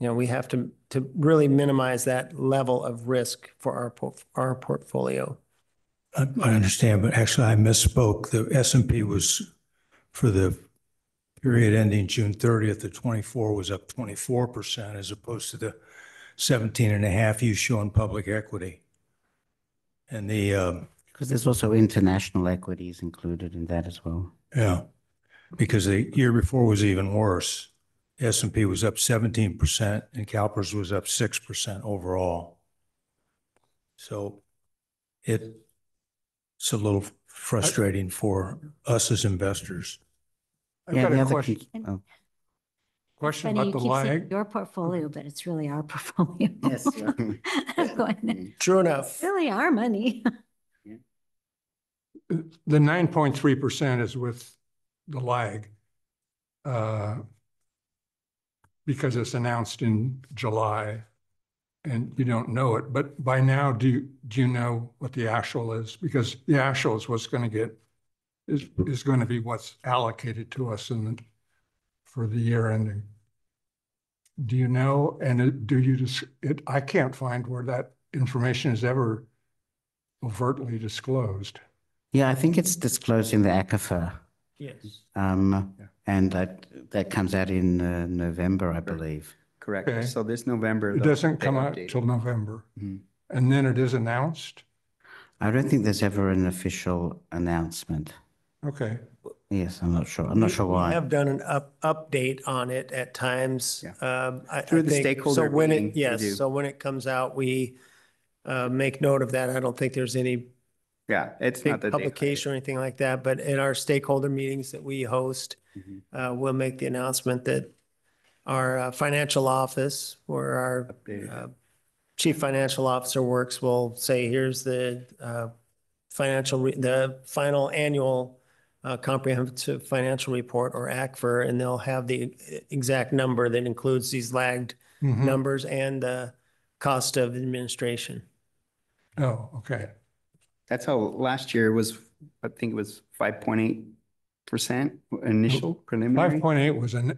know, we have to really minimize that level of risk for our portfolio. I understand, but actually I misspoke. The S&P was, for the period ending June 30th of 24, was up 24% as opposed to the 17.5 you show in public equity. And because there's also international equities included in that as well. Yeah, because the year before was even worse. The S&P was up 17% and CalPERS was up 6% overall. So it's a little frustrating for us as investors. I've got a question. Question About the lag. your portfolio, but it's really our portfolio. Yes. True enough. Really our money. The 9.3% is with the lag because it's announced in July and you don't know it. But by now, do you know what the actual is? Because the actual is what's going to get is going to be what's allocated to us for the year ending. Do you know? And do you just? I can't find where that information is ever overtly disclosed. Yeah, I think it's disclosed in the ACFA. Yes. And that comes out in November, I believe. Correct. Okay. So this November. It doesn't come out update. till November. Mhm. And then it is announced? I don't think there's ever an official announcement. Okay. Yes, I'm not sure. I'm not sure why. We have done an update on it at times. Yeah. Through the stakeholder so when meeting, it, we yes, do. so when it comes out, we make note of that. I don't think there's any Yeah, it's not big the publication or anything like that, but in our stakeholder meetings that we host, we'll make the announcement that our financial office, where our chief financial officer works, will say, here's the the final annual comprehensive financial report, or ACFR, and they'll have the exact number that includes these lagged numbers and the cost of administration. Oh, okay. That's how last year was. I think it was 5.8% initial preliminary. 5.8 was the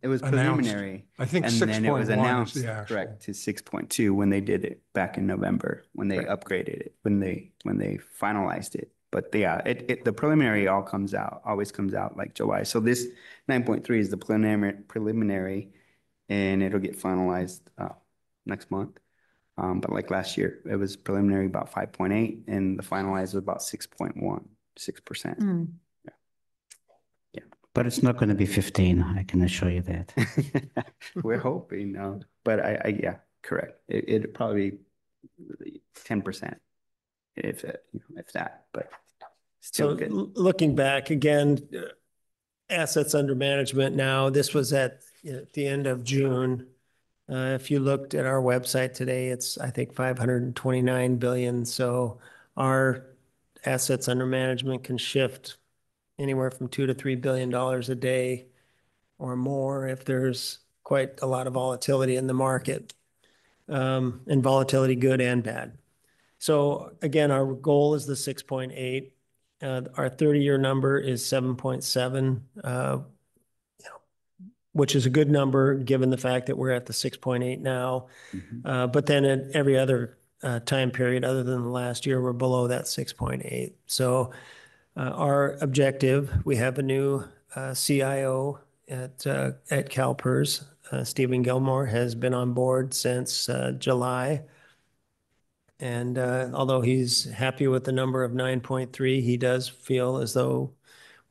It was announced. preliminary. I think And then it was 6.1 is announced, the actual. correct, to 6.2 when they did it back in November, when they upgraded it, when they finalized it. But yeah, the preliminary always comes out like July. So this 9.3 is the preliminary, and it'll get finalized next month. But like last year, it was preliminary about 5.8, and the finalized was about 6.16%. Mm. But it's not going to be 15, I can assure you that. We're hoping, but yeah, correct. It'd probably be 10%, if that, but still good. Looking back again, assets under management now, this was at the end of June. If you looked at our website today, it's, I think, 529 billion. So our assets under management can shift anywhere from $2 to $3 billion a day or more if there's quite a lot of volatility in the market, and volatility good and bad. So again, our goal is the 6.8. Our 30-year number is 7.7, which is a good number given the fact that we're at the 6.8 now. But then at every other time period other than the last year, we're below that 6.8. So our objective, we have a new CIO at CalPERS. Stephen Gilmore has been on board since July. And although he's happy with the number of 9.3, he does feel as though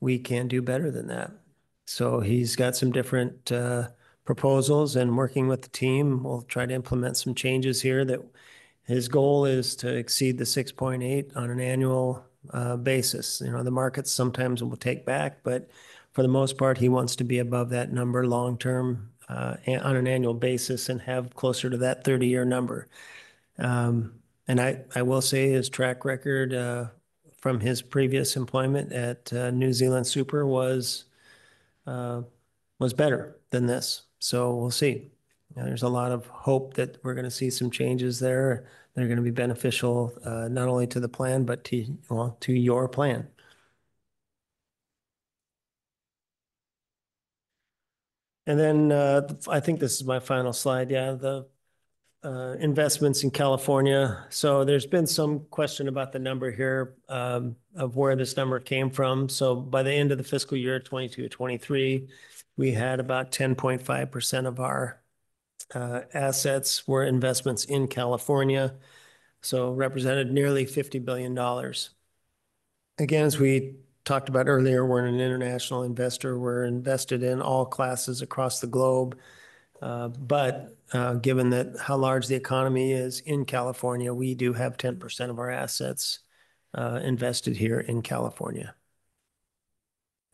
we can do better than that. So he's got some different proposals, and working with the team, we'll try to implement some changes here. That his goal is to exceed the 6.8 on an annual basis. You know, the markets sometimes will take back, but for the most part, he wants to be above that number long-term on an annual basis and have closer to that 30-year number. And I will say his track record from his previous employment at New Zealand Super was better than this. So we'll see. There's a lot of hope that we're going to see some changes there that are going to be beneficial not only to the plan, but to your plan. And then I think this is my final slide. Yeah, the investments in California. So there's been some question about the number here of where this number came from. So by the end of the fiscal year 22-23, we had about 10.5% of our assets were investments in California. So represented nearly $50 billion. Again, as we talked about earlier, we're an international investor. We're invested in all classes across the globe. But given that how large the economy is in California, we do have 10% of our assets invested here in California.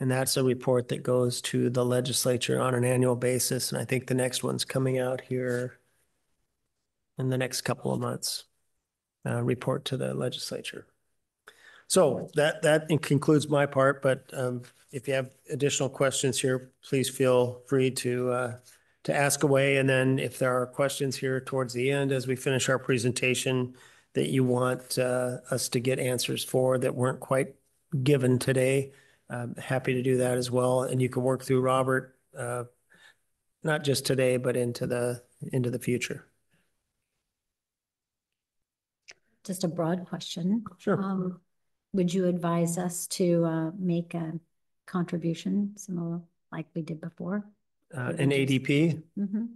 And that's a report that goes to the legislature on an annual basis. And I think the next one's coming out here in the next couple of months, report to the legislature. So that concludes my part, but if you have additional questions here, please feel free to ask away. And then if there are questions here towards the end as we finish our presentation that you want us to get answers for that weren't quite given today, I'm happy to do that as well. And you can work through Robert, not just today, but into the future. Just a broad question. Sure. Would you advise us to make a contribution, similar like we did before. An ADP. Mhm.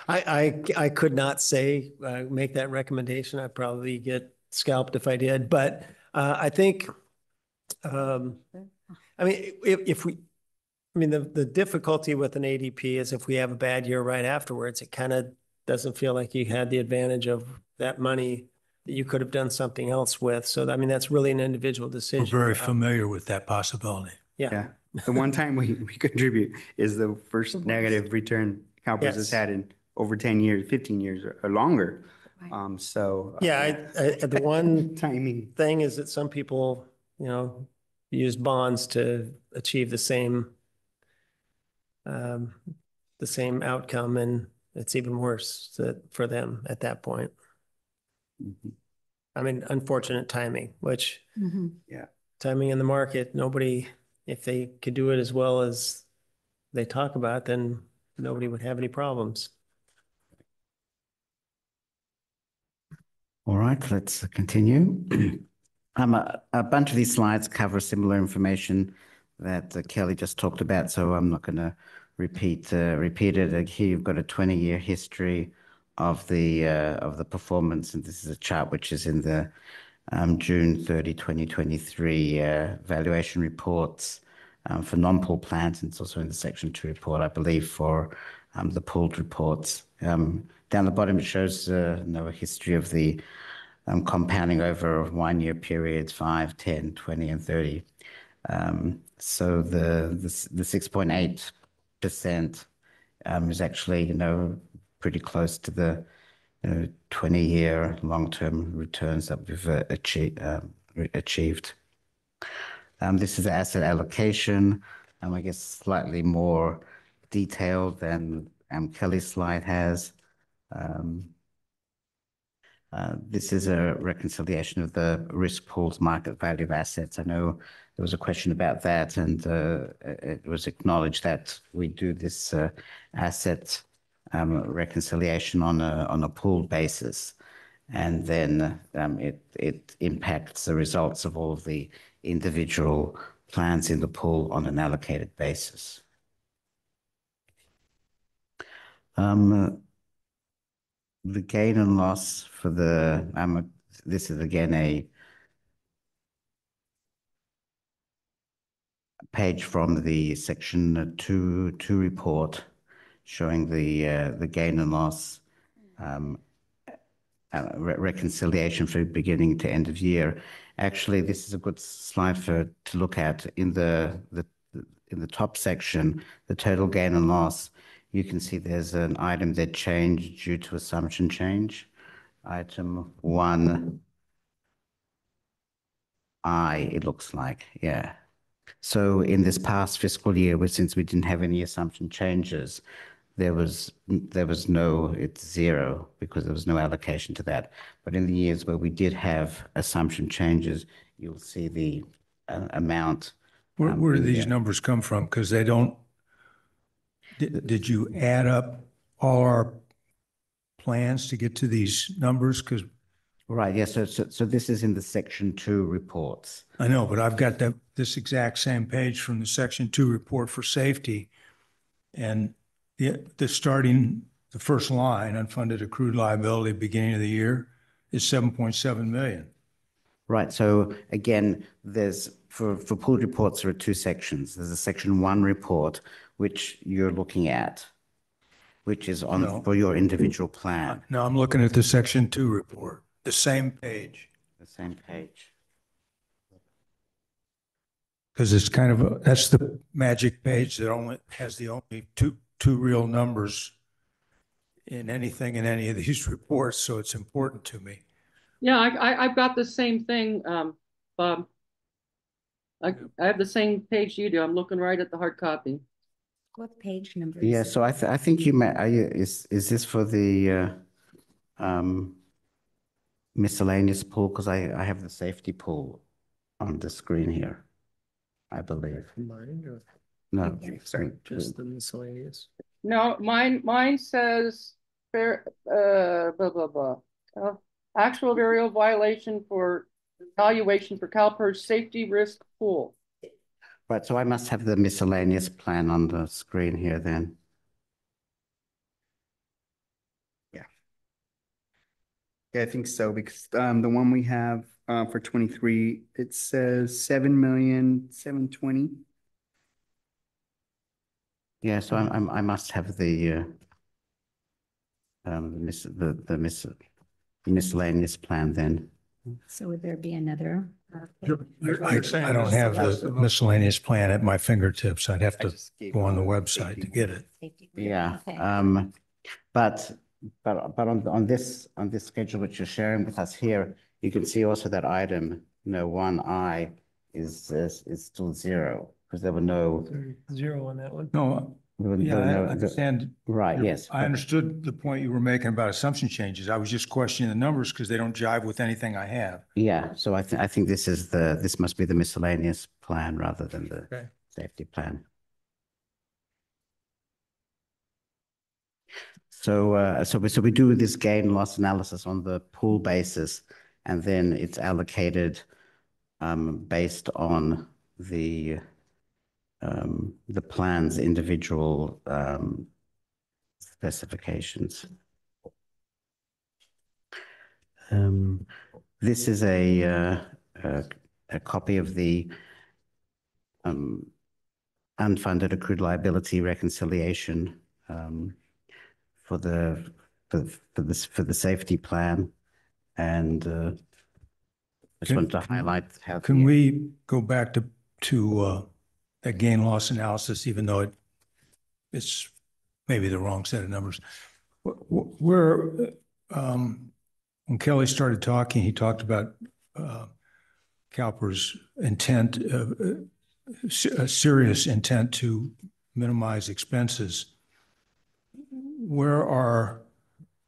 I could not say, make that recommendation. I'd probably get scalped if I did, but I think, I mean, if we, I mean, the difficulty with an ADP is if we have a bad year right afterwards, it kind of doesn't feel like you had the advantage of that money that you could have done something else with. So, I mean, that's really an individual We're decision. very familiar with that possibility. Yeah. Yeah. The one time we contribute is the first The worst. negative return CalPERS has Yes. had in over 10 years, 15 years or longer. Right. Yeah, the one timing. thing is that some people, use bonds to achieve um, the same outcome, and it's even worse for them at that point. Mhm. I mean, unfortunate timing, which Mhm. timing in the market, nobody, if they could do it as well as they talk about, then nobody would have any problems. All right, let's continue. A bunch of these slides cover similar information that Kelly just talked about, so I'm not going to repeat it. Here you've got a 20-year history of the performance, and this is a chart which is in the June 30, 2023 valuation reports for non-pool plants, and it's also in the Section 2 report, I believe, for the pooled reports. Down the bottom, it shows a history of the compounding over 1 year periods, 5, 10, 20, and 30. So the 6.8% is actually, pretty close to the 20-year long-term returns that we've achieved. This is asset allocation, I guess slightly more detailed than Kelly's slide has. This is a reconciliation of the risk pool's market value of assets. I know there was a question about that, and it was acknowledged that we do this asset reconciliation on a pooled basis, and then it impacts the results of all of the individual plans in the pool on an allocated basis. The gain and loss for this is again a page from the Section 2 report showing the gain and loss reconciliation for beginning to end of year. Actually, this is a good slide to look at. In the top section, the total gain and loss, you can see there's an item that changed due to assumption change. Item 1I, it looks like, yeah. So in this past fiscal year, since we didn't have any assumption changes, there was no, it's zero because there was no allocation to that. But in the years where we did have assumption changes, you'll see the amount. Where do these numbers come from? Because they don't, did you add up all our plans to get to these numbers? Because Right, yes. So this is in the Section 2 reports. I know, but I've got this exact same page from the Section 2 report for safety. And the first line, unfunded accrued liability beginning of the year, is 7.7 million. Right. So again, there's for pooled reports, there are two sections. There's a Section 1 report, which you're looking at, which is for your individual plan. No, I'm looking at the Section 2 report, the same page. The same page. Because it's kind of that's the magic page that only has the only two real numbers in anything in any of these reports, so it's important to me. Yeah, I've got the same thing, Bob. I have the same page you do. I'm looking right at the hard copy. What page number? Yeah, so I think you may, is this for the miscellaneous pool? Because I have the safety pool on the screen here, I believe. Mine or No, just the miscellaneous? No, mine says fair, blah, blah, blah. Actual variable violation for Evaluation for CalPERS safety risk pool. Right, so I must have the miscellaneous plan on the screen here then. Yeah, I think so, because the one we have for 23, it says 7,720,000. Yeah, so I must have the miscellaneous plan then. So would there be another? I don't have the miscellaneous plan at my fingertips. I'd have to go on the website to get it. Yeah, Okay. but on this schedule which you're sharing with us here, you can see also that item, 1I is still 0 because there were no. Zero on that one. No, there were yeah, I no- understand. Right, yes. I understood the point you were making about assumption changes. I was just questioning the numbers because they don't jive with anything I have. Yeah, so I think this must be the miscellaneous plan rather than the Okay. safety plan. So we do this gain loss analysis on the pool basis, and then it's allocated based on the plan's individual specifications. This is a copy of the unfunded accrued liability reconciliation for the safety plan, and I just want to highlight how. Can we go back to that gain loss analysis, even though it's maybe the wrong set of numbers? Where when Kelly started talking, he talked about CalPERS intent, a serious intent to minimize expenses. Where are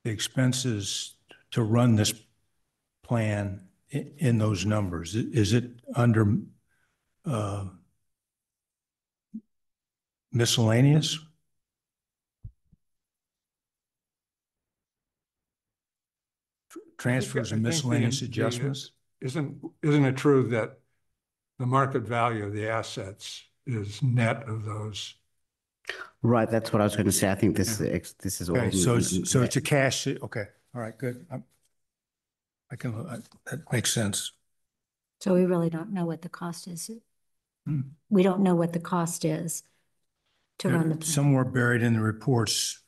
the expenses to run this plan in those numbers? Is it under miscellaneous? Transfers and miscellaneous adjustments? Isn't it true that the market value of the assets is net of those? Right, that's what I was going to say. I think this is all. Okay, so it's a cash. Okay, all right, good. That makes sense. So we really don't know what the cost is. Hmm. We don't know what the cost is to run the plan. Somewhere buried in the reports,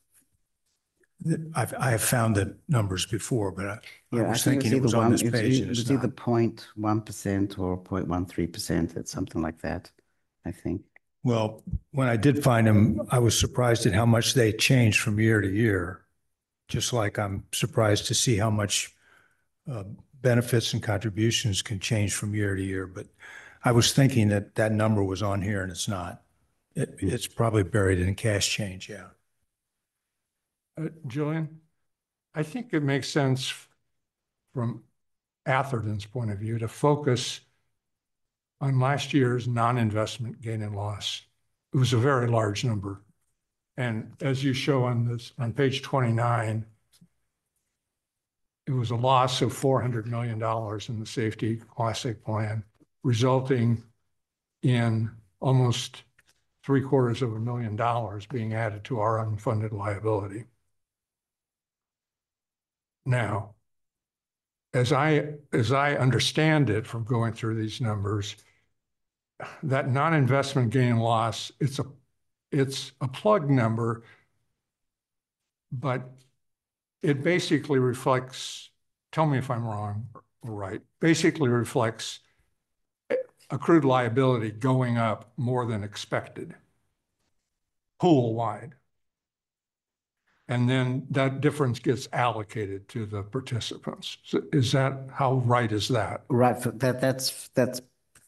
I have found the numbers before, but I was thinking it was on this page. It was either 0.1% or 0.13%. It's something like that, I think. Well, when I did find them, I was surprised at how much they changed from year to year. Just like I'm surprised to see how much benefits and contributions can change from year to year. But I was thinking that that number was on here and it's not. It's probably buried in cash change, yeah. Julian, I think it makes sense from Atherton's point of view to focus on last year's non-investment gain and loss. It was a very large number. And as you show on page 29, it was a loss of $400 million in the safety classic plan, resulting in almost $750,000 being added to our unfunded liability. Now, as I understand it from going through these numbers, that non-investment gain loss, it's a plug number, but it basically reflects, tell me if I'm wrong or right, basically reflects accrued liability going up more than expected, pool-wide. And then that difference gets allocated to the participants. So is that, how right is that? Right, that's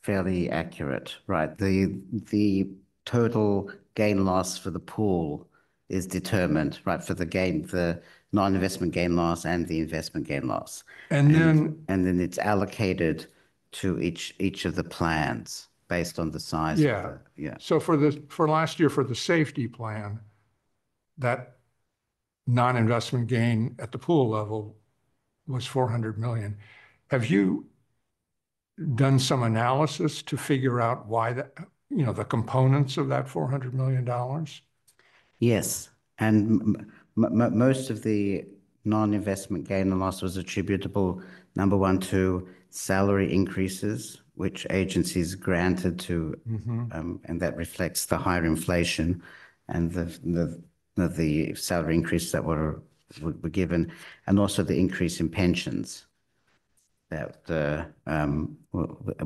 fairly accurate, right? The total gain loss for the pool is determined, right, for the non-investment gain loss and the investment gain loss. And then it's allocated to each of the plans based on the size. Yeah. So for last year, for the safety plan, that non-investment gain at the pool level was 400 million. Have you done some analysis to figure out why that, the components of that $400 million? Yes, and most of the non-investment gain and loss was attributable, number one, to salary increases, which agencies granted to, and that reflects the higher inflation and the salary increases that were given, and also the increase in pensions that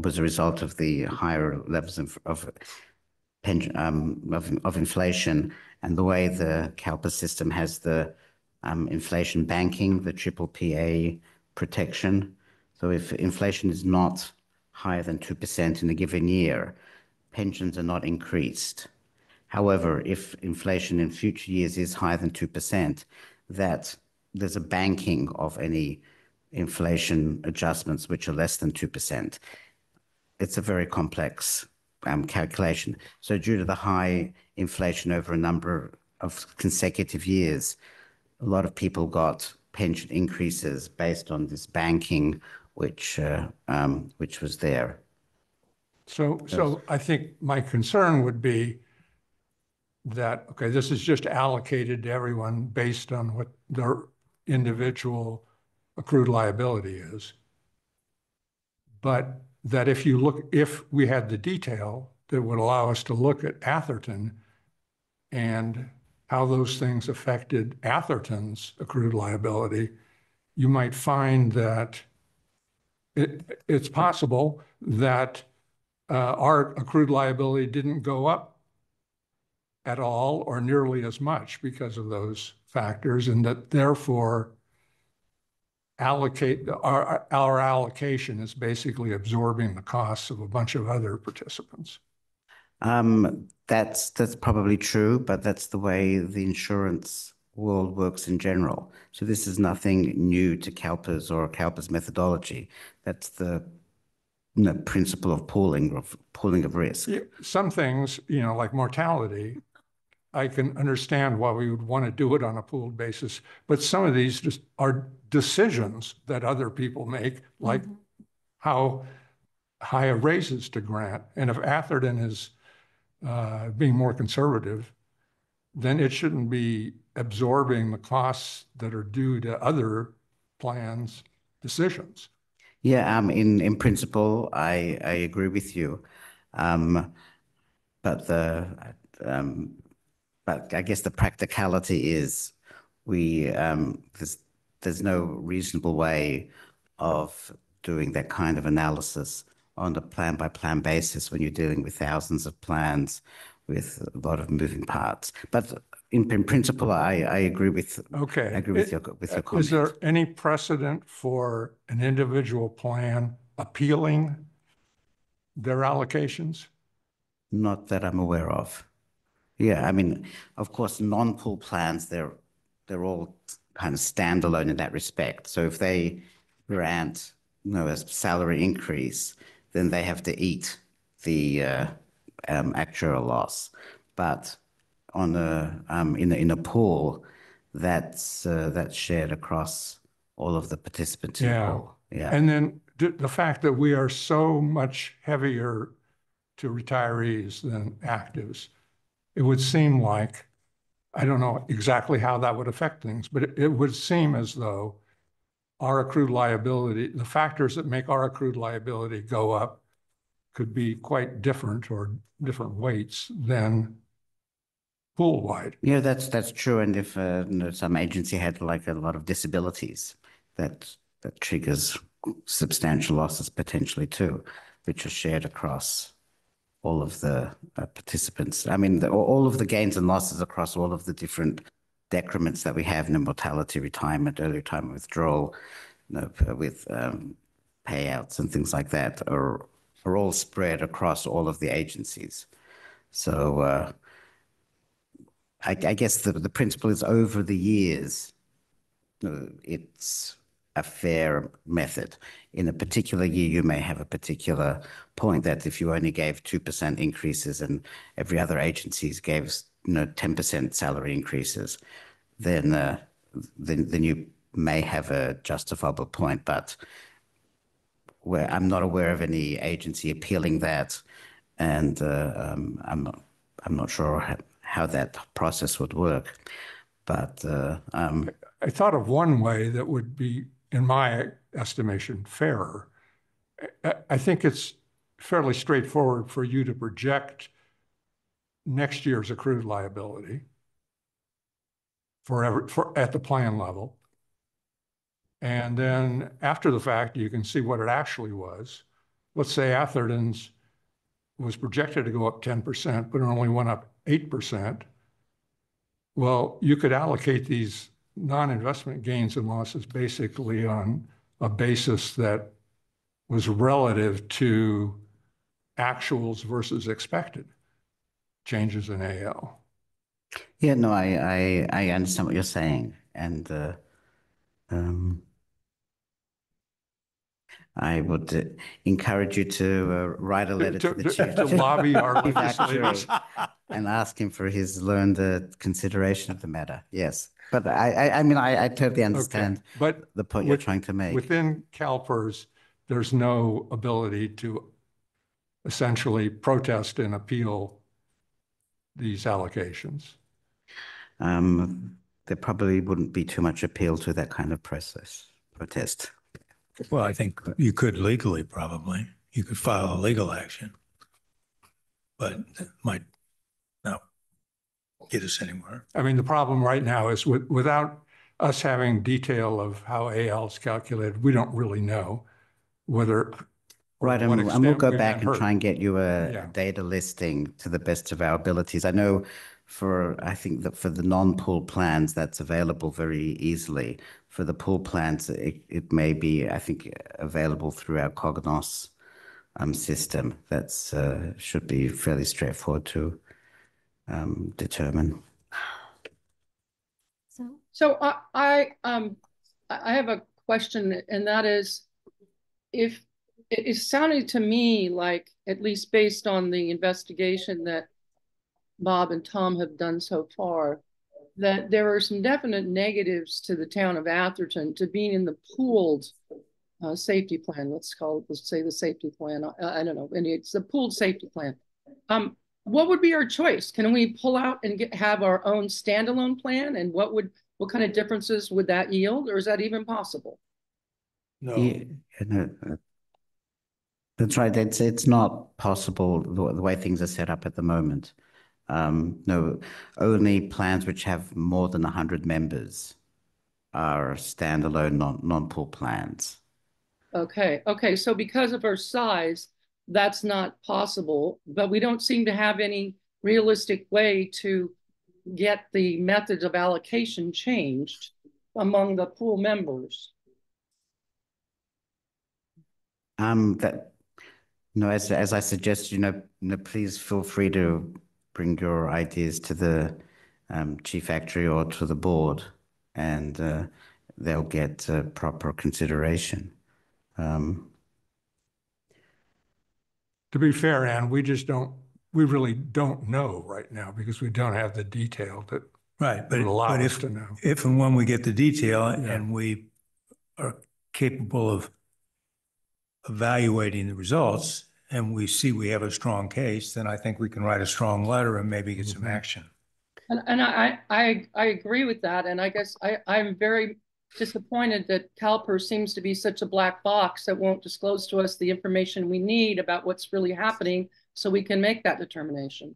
was a result of the higher levels of pension of inflation, and the way the CalPERS system has the inflation banking, the triple PA protection. So if inflation is not higher than 2% in a given year, pensions are not increased. However, if inflation in future years is higher than 2%, that there's a banking of any inflation adjustments which are less than 2%. It's a very complex calculation. So due to the high inflation over a number of consecutive years, a lot of people got pension increases based on this banking, which was there. So I think my concern would be that, okay, this is just allocated to everyone based on what their individual accrued liability is. But that if we had the detail that would allow us to look at Atherton and how those things affected Atherton's accrued liability, you might find that it's possible that our accrued liability didn't go up at all or nearly as much because of those factors, and that therefore our allocation is basically absorbing the costs of a bunch of other participants. That's probably true, but that's the way the insurance world works in general. So this is nothing new to CalPERS or CalPERS methodology. That's the principle of pooling of risk. Yeah, some things, like mortality, I can understand why we would want to do it on a pooled basis, but some of these just are decisions that other people make, like how high a raises to grant. And if Atherton is being more conservative, then it shouldn't be absorbing the costs that are due to other plans' decisions. Yeah, in principle, I agree with you, but but I guess the practicality is there's no reasonable way of doing that kind of analysis on a plan by plan basis when you're dealing with thousands of plans with a lot of moving parts. But in principle, I agree with Okay. I agree with your comment. Is there any precedent for an individual plan appealing their allocations? Not that I'm aware of. Yeah, I mean, of course, non-pool plans, they're all kind of standalone in that respect. So if they grant, a salary increase, then they have to eat the actual loss. But on in a pool, that's shared across all of the participants in the pool. Yeah. And then the fact that we are so much heavier to retirees than actives, it would seem like, I don't know exactly how that would affect things, but it would seem as though our accrued liability, the factors that make our accrued liability go up could be quite different or different weights than pool-wide. Yeah, that's true. And if some agency had like a lot of disabilities, that triggers substantial losses potentially too, which are shared across all of the participants. I mean, all of the gains and losses across all of the different decrements that we have in mortality, retirement, early retirement withdrawal, with payouts and things like that are all spread across all of the agencies. So I guess the principle is over the years, it's a fair method. In a particular year, you may have a particular point that if you only gave 2% increases and every other agency gave 10% salary increases, then you may have a justifiable point. But I'm not aware of any agency appealing that, and I'm not sure how that process would work. But I thought of one way that would be, in my estimation, fairer. I think it's fairly straightforward for you to project next year's accrued liability at the plan level. And then after the fact, you can see what it actually was. Let's say Atherton's was projected to go up 10%, but it only went up 8%. Well, you could allocate these non-investment gains and losses basically on a basis that was relative to actuals versus expected changes in AL. yeah, no, I understand what you're saying, and um, I would encourage you to write a letter to the chief To lobby our chief legislators. actuary and ask him for his learned consideration of the matter. Yes, but I mean, I totally understand But the point you're trying to make. Within CalPERS, there's no ability to essentially protest and appeal these allocations. There probably wouldn't be too much appeal to that kind of protest. Well, I think you could legally, probably. You could file a legal action. But it might not get us anywhere. I mean, the problem right now is without us having detail of how AL is calculated, we don't really know whether. Right, and we'll go back and try and get you a data listing to the best of our abilities. I know I think that for the non-pool plans, that's available very easily. For the pool plans, it may be, I think, available through our Cognos system. That's should be fairly straightforward to determine. So I have a question, and that is, if it sounded to me like, at least based on the investigation that Bob and Tom have done so far, that there are some definite negatives to the town of Atherton to being in the pooled safety plan. Let's say the safety plan. I don't know, and it's the pooled safety plan. What would be our choice? Can we pull out and have our own standalone plan? And what kind of differences would that yield, or is that even possible? No. Yeah, no, that's right. It's not possible the way things are set up at the moment. No, only plans which have more than 100 members are standalone non-pool plans. Okay. So because of our size, that's not possible, but we don't seem to have any realistic way to get the methods of allocation changed among the pool members. As I suggested, please feel free to bring your ideas to the chief actuary or to the board, and they'll get proper consideration. To be fair, Ann, we really don't know right now because we don't have the detail that would allow us to know. If and when we get the detail and we are capable of evaluating the results and we see we have a strong case, then I think we can write a strong letter and maybe get some action. And I agree with that. And I guess I'm very disappointed that CalPERS seems to be such a black box that won't disclose to us the information we need about what's really happening so we can make that determination.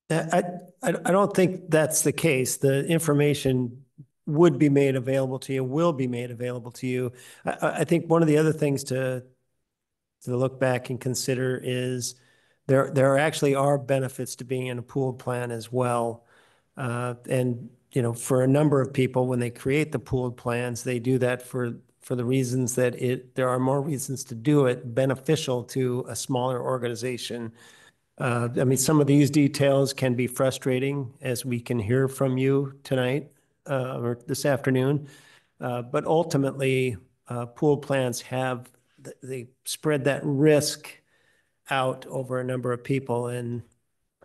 I don't think that's the case. The information would be made available to you, will be made available to you. I think one of the other things to look back and consider is there actually are benefits to being in a pooled plan as well. And for a number of people, when they create the pooled plans, they do that for the reasons that there are more reasons to do it, beneficial to a smaller organization. I mean, some of these details can be frustrating, as we can hear from you tonight or this afternoon. But ultimately, pooled plans they spread that risk out over a number of people, and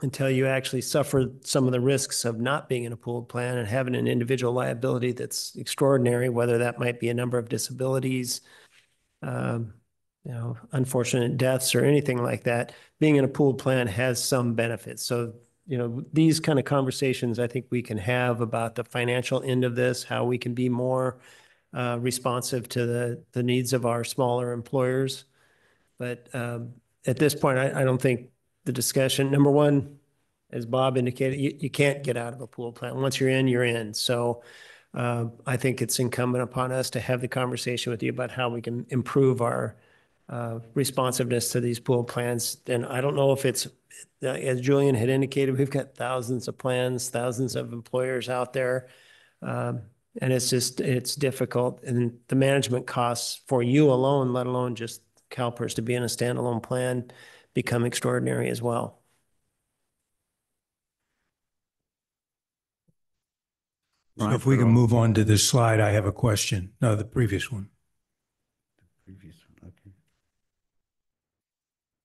until you actually suffer some of the risks of not being in a pooled plan and having an individual liability that's extraordinary, whether that might be a number of disabilities unfortunate deaths or anything like that, being in a pooled plan has some benefits. So, these kind of conversations I think we can have about the financial end of this, how we can be more responsive to the needs of our smaller employers. But at this point, I don't think the discussion, number one, as Bob indicated, you can't get out of a pool plan. Once you're in, you're in. So I think it's incumbent upon us to have the conversation with you about how we can improve our responsiveness to these pool plans. And I don't know if it's, as Julian had indicated, we've got thousands of plans, thousands of employers out there. And it's difficult. And the management costs for you alone, let alone just CalPERS to be in a standalone plan, become extraordinary as well. So if we can move on to this slide, I have a question. No, the previous one. Previous one, okay.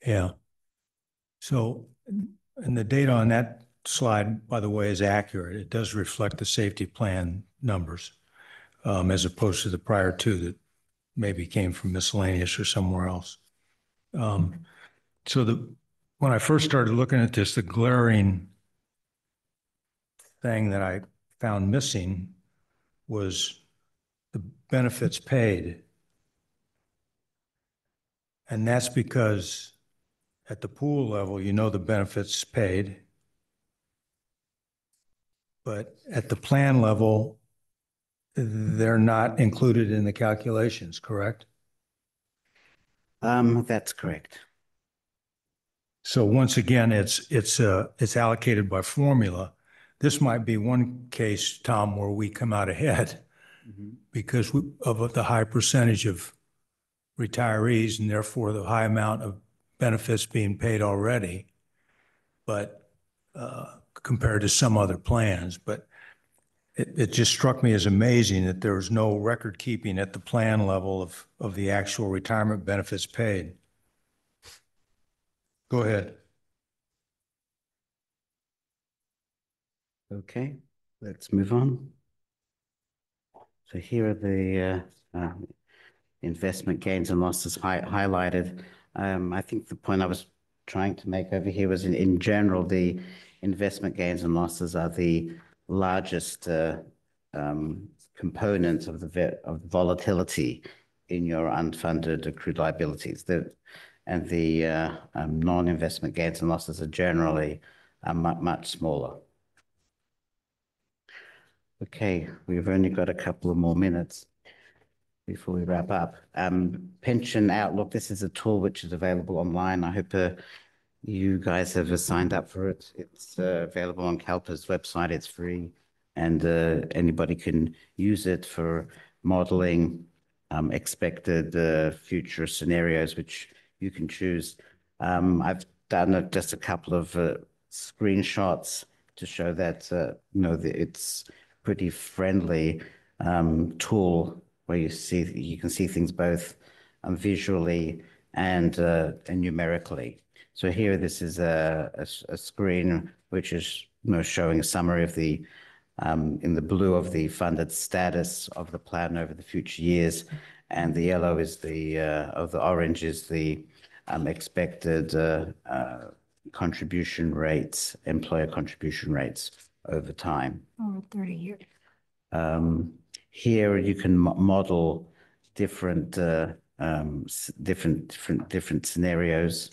Yeah. So, and the data on that slide, by the way, is accurate. It does reflect the safety plan numbers, as opposed to the prior two that maybe came from miscellaneous or somewhere else. So when I first started looking at this, the glaring thing that I found missing was the benefits paid. And that's because at the pool level, the benefits paid. But at the plan level, they're not included in the calculations, correct? That's correct. So once again, it's allocated by formula. This might be one case, Tom, where we come out ahead because of the high percentage of retirees and therefore the high amount of benefits being paid already, but compared to some other plans. But it just struck me as amazing that there was no record keeping at the plan level of the actual retirement benefits paid. Go ahead. Okay, let's move on. So here are the investment gains and losses highlighted. I think the point I was trying to make over here was in general, the investment gains and losses are the largest component of the volatility in your unfunded accrued liabilities. And the non-investment gains and losses are generally much smaller. Okay, we've only got a couple of more minutes before we wrap up. Pension Outlook, this is a tool which is available online. I hope you guys have signed up for it. It's available on CalPERS website. It's free, and anybody can use it for modeling expected future scenarios, which you can choose. I've done just a couple of screenshots to show that it's pretty friendly tool where you can see things both visually and numerically. So here, this is a screen which is showing a summary of the in the blue of the funded status of the plan over the future years, and the yellow is the orange is the expected contribution rates, employer contribution rates over time. Over 30 years. Here you can model different scenarios.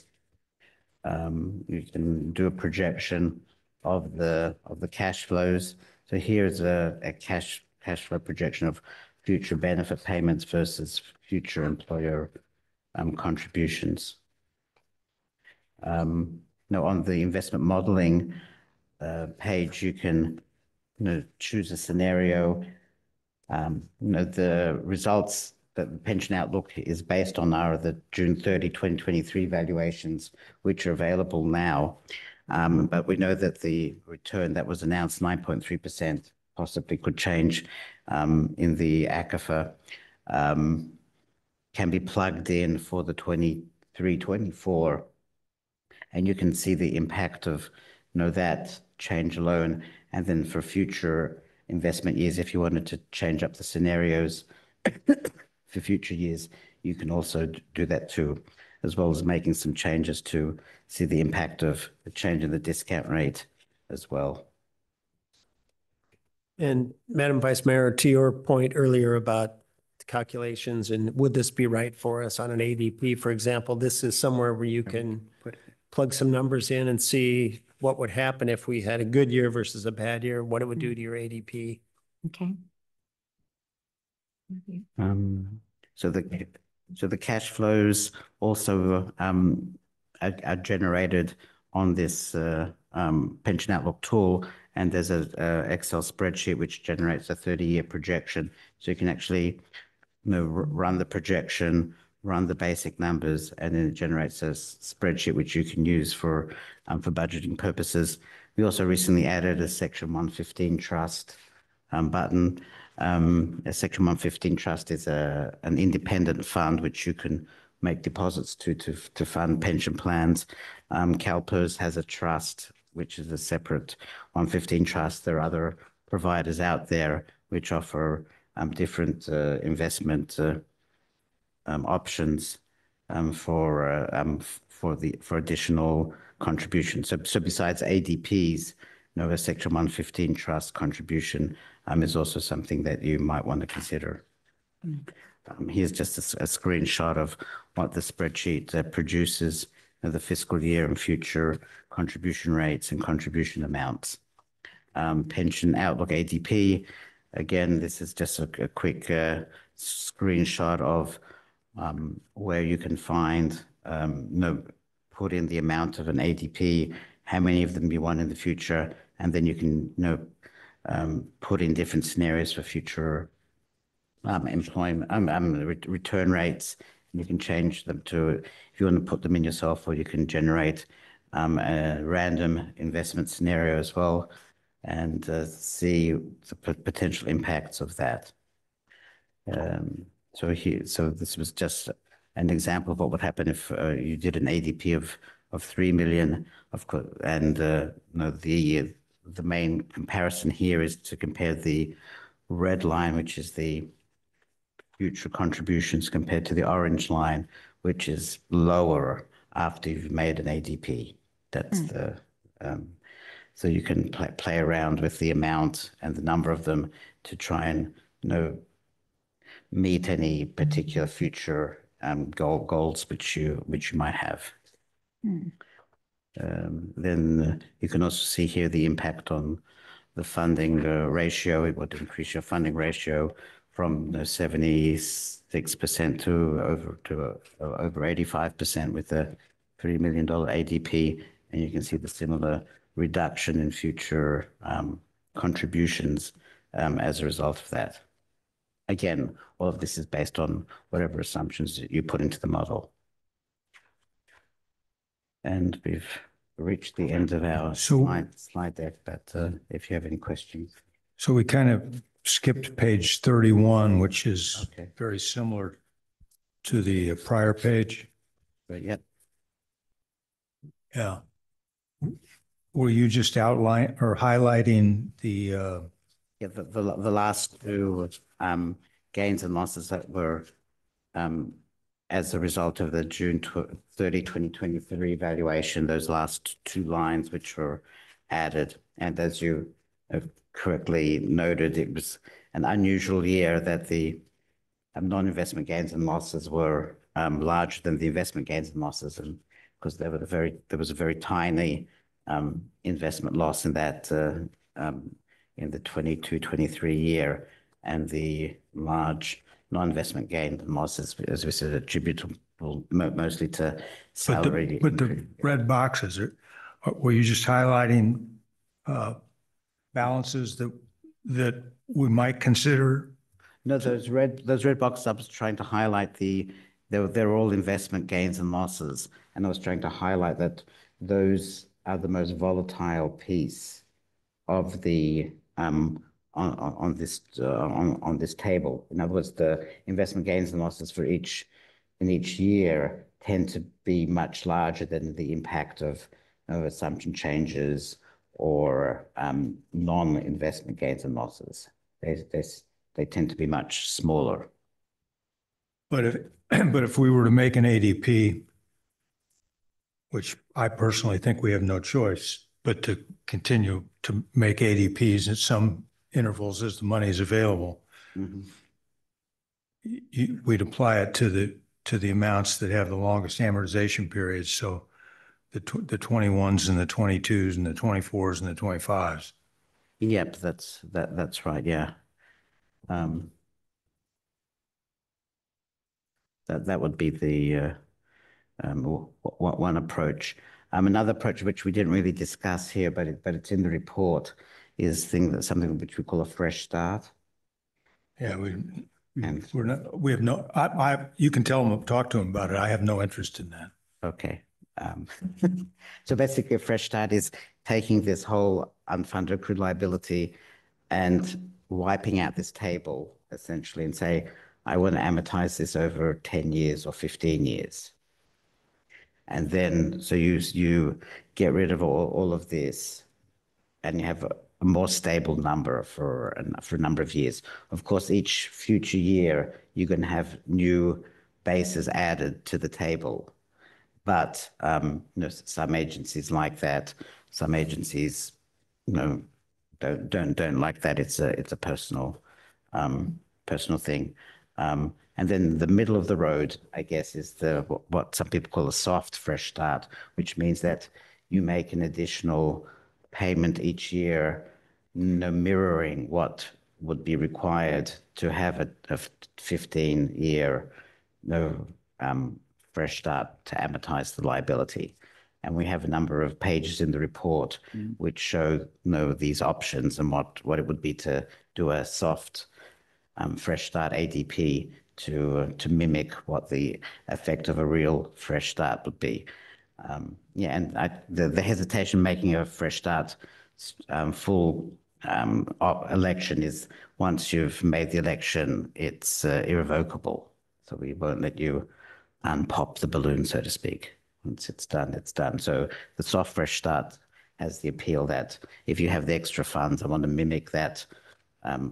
You can do a projection of the cash flows. So here's a cash flow projection of future benefit payments versus future employer contributions. Now on the investment modeling page, you can choose a scenario. The results that the Pension Outlook is based on are the June 30, 2023 valuations, which are available now. But we know that the return that was announced, 9.3%, possibly could change in the ACFA, can be plugged in for the 23-24. And you can see the impact of that change alone. And then for future investment years, if you wanted to change up the scenarios for future years, you can also do that too, as well as making some changes to see the impact of the change in the discount rate as well. And Madam Vice Mayor, to your point earlier about the calculations and would this be right for us on an ADP, for example, this is somewhere where you can plug some numbers in and see what would happen if we had a good year versus a bad year, what it would do to your ADP. Okay. So the cash flows also are generated on this pension outlook tool, and there's a Excel spreadsheet which generates a 30-year projection. So you can actually run the projection, run the basic numbers, and then it generates a spreadsheet which you can use for budgeting purposes. We also recently added a Section 115 trust button. A Section 115 trust is an independent fund which you can make deposits to fund pension plans. CalPERS has a trust which is a separate 115 trust. There are other providers out there which offer different investment options for additional contributions. So besides ADPs, a Section 115 trust contribution is also something that you might want to consider. Here's just a screenshot of what the spreadsheet produces, the fiscal year and future contribution rates and contribution amounts. Pension Outlook ADP, again, this is just a quick screenshot of where you can find, put in the amount of an ADP, how many of them you want in the future, and then you can put in different scenarios for future employment return rates. You can change them to, if you want to put them in yourself, or you can generate a random investment scenario as well, and see the potential impacts of that. So this was just an example of what would happen if you did an ADP of 3 million, of course, and the main comparison here is to compare the red line, which is the future contributions, compared to the orange line, which is lower after you've made an ADP. That's the so you can play around with the amount and the number of them to try and meet any particular future goals which you might have. Then you can also see here the impact on the funding ratio. It would increase your funding ratio from 76% to over 85% with a $3 million ADP, and you can see the similar reduction in future contributions as a result of that. Again, all of this is based on whatever assumptions you put into the model. And we've reached the end of our slide deck, but if you have any questions. So we kind of skipped page 31, which is very similar to the prior page. But yep. Yeah. Were you just highlighting the the last two gains and losses that were as a result of the June 30, 2023 valuation, those last two lines which were added. And as you have correctly noted, it was an unusual year that the non-investment gains and losses were larger than the investment gains and losses, and because there was a very tiny investment loss in that in the 22-23 year, and the large non-investment gains and losses, as we said, attributable mostly to salary. But the red boxes, were you just highlighting balances that we might consider? No, those red boxes, I was trying to highlight they're all investment gains and losses, and I was trying to highlight that those are the most volatile piece of the on this table. In other words, the investment gains and losses in each year tend to be much larger than the impact of assumption changes or non-investment gains and losses. They tend to be much smaller. But if, but if we were to make an ADP, which I personally think we have no choice, but to continue to make ADPs at some intervals as the money is available, we'd apply it to the amounts that have the longest amortization periods. So the 21s and the 22s and the 24s and the 25s. Yep, that's right. Yeah. That would be the one approach. Another approach which we didn't really discuss here, but it's in the report, is something which we call a fresh start. Yeah, we have no. You can tell them, talk to them about it. I have no interest in that. Okay. So basically, a fresh start is taking this whole unfunded accrued liability and wiping out this table essentially, and say, I want to amortize this over 10 years or 15 years. And then, so you get rid of all of this, and you have a more stable number for a number of years. Of course, each future year, you're going to have new bases added to the table. But some agencies like that. Some agencies, don't like that. It's a personal thing. And then the middle of the road, I guess, is what some people call a soft fresh start, which means that you make an additional payment each year, mirroring what would be required to have a 15-year fresh start to amortize the liability. And we have a number of pages in the report which show these options and what it would be to do a soft fresh start ADP to mimic what the effect of a real fresh start would be. Yeah, and the hesitation making a fresh start full election is, once you've made the election, it's irrevocable. So we won't let you unpop the balloon, so to speak. Once it's done, it's done. So the soft fresh start has the appeal that if you have the extra funds, I want to mimic that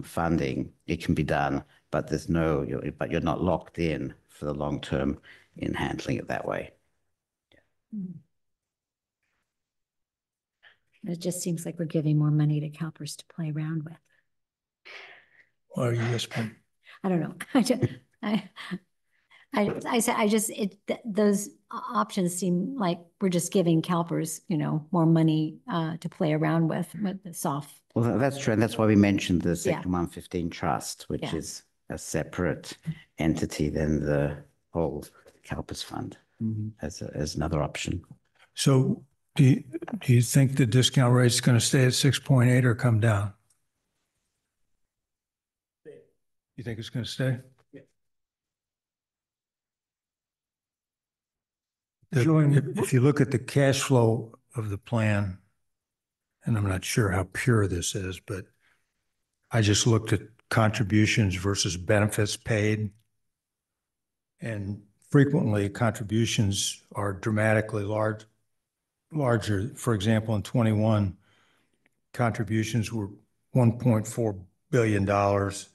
funding, it can be done, but but you're not locked in for the long term in handling it that way. It just seems like we're giving more money to CalPERS to play around with. Well, yes, but I don't know. Those options seem like we're just giving CalPERS, more money to play around with the soft. Well, that's true. And that's why we mentioned the Section 115 Trust, which is a separate entity than the whole CalPERS fund as another option. So do you think the discount rate is going to stay at 6.8 or come down? You think it's going to stay? Yeah. If you look at the cash flow of the plan, and I'm not sure how pure this is, but I just looked at contributions versus benefits paid. And frequently contributions are dramatically larger. For example, in 21, contributions were $1.4 billion versus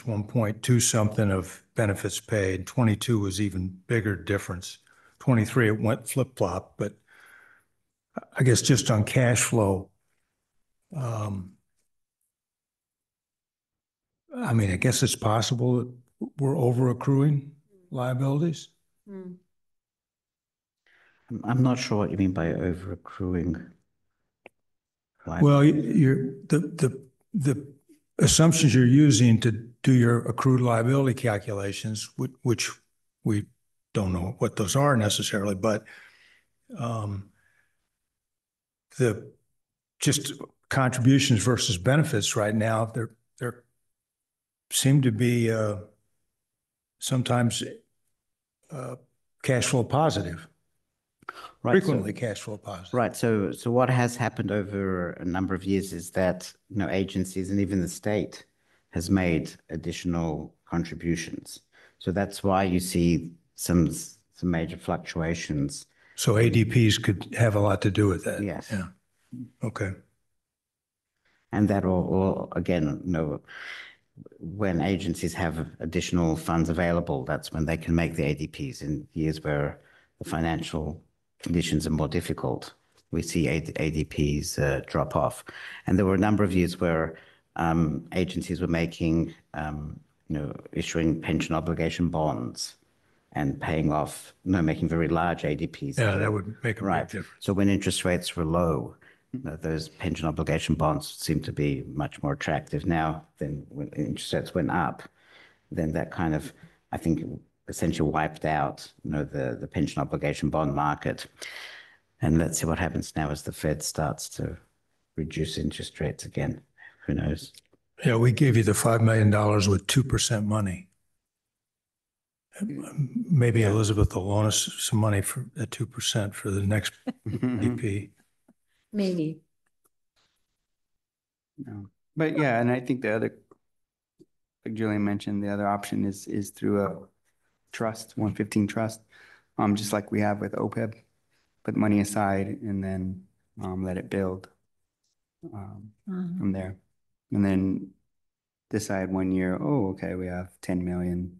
1.2 something of benefits paid. 22 was even bigger difference. 23, it went flip-flop, but I guess just on cash flow, I mean, I guess it's possible that we're over accruing liabilities. I'm not sure what you mean by over accruing. Well, the assumptions you're using to do your accrued liability calculations, which we don't know what those are necessarily, but the just contributions versus benefits right now, there seem to be sometimes cash flow positive. Right, frequently cash flow positive. Right. So what has happened over a number of years is that agencies and even the state has made additional contributions. So that's why you see some major fluctuations. So ADPs could have a lot to do with that. Yes. Yeah. Okay. And that all again, when agencies have additional funds available, that's when they can make the ADPs. In years where the financial conditions are more difficult, we see ADPs drop off. And there were a number of years where agencies were making, issuing pension obligation bonds and paying off, making very large ADPs. Yeah, that would make a big Right. difference. So when interest rates were low, those pension obligation bonds seem to be much more attractive now than when interest rates went up. Then that kind of, I think, essentially wiped out, the pension obligation bond market. And let's see what happens now as the Fed starts to reduce interest rates again. Who knows? Yeah, we gave you the $5 million with 2% money. Maybe Elizabeth will loan us some money for at 2% for the next AP. Maybe. No. But yeah, and I think the other, like Julian mentioned, the other option is through a trust, 115 trust, just like we have with OPEB. Put money aside and then let it build from there. And then decide 1 year, oh, okay, we have 10 million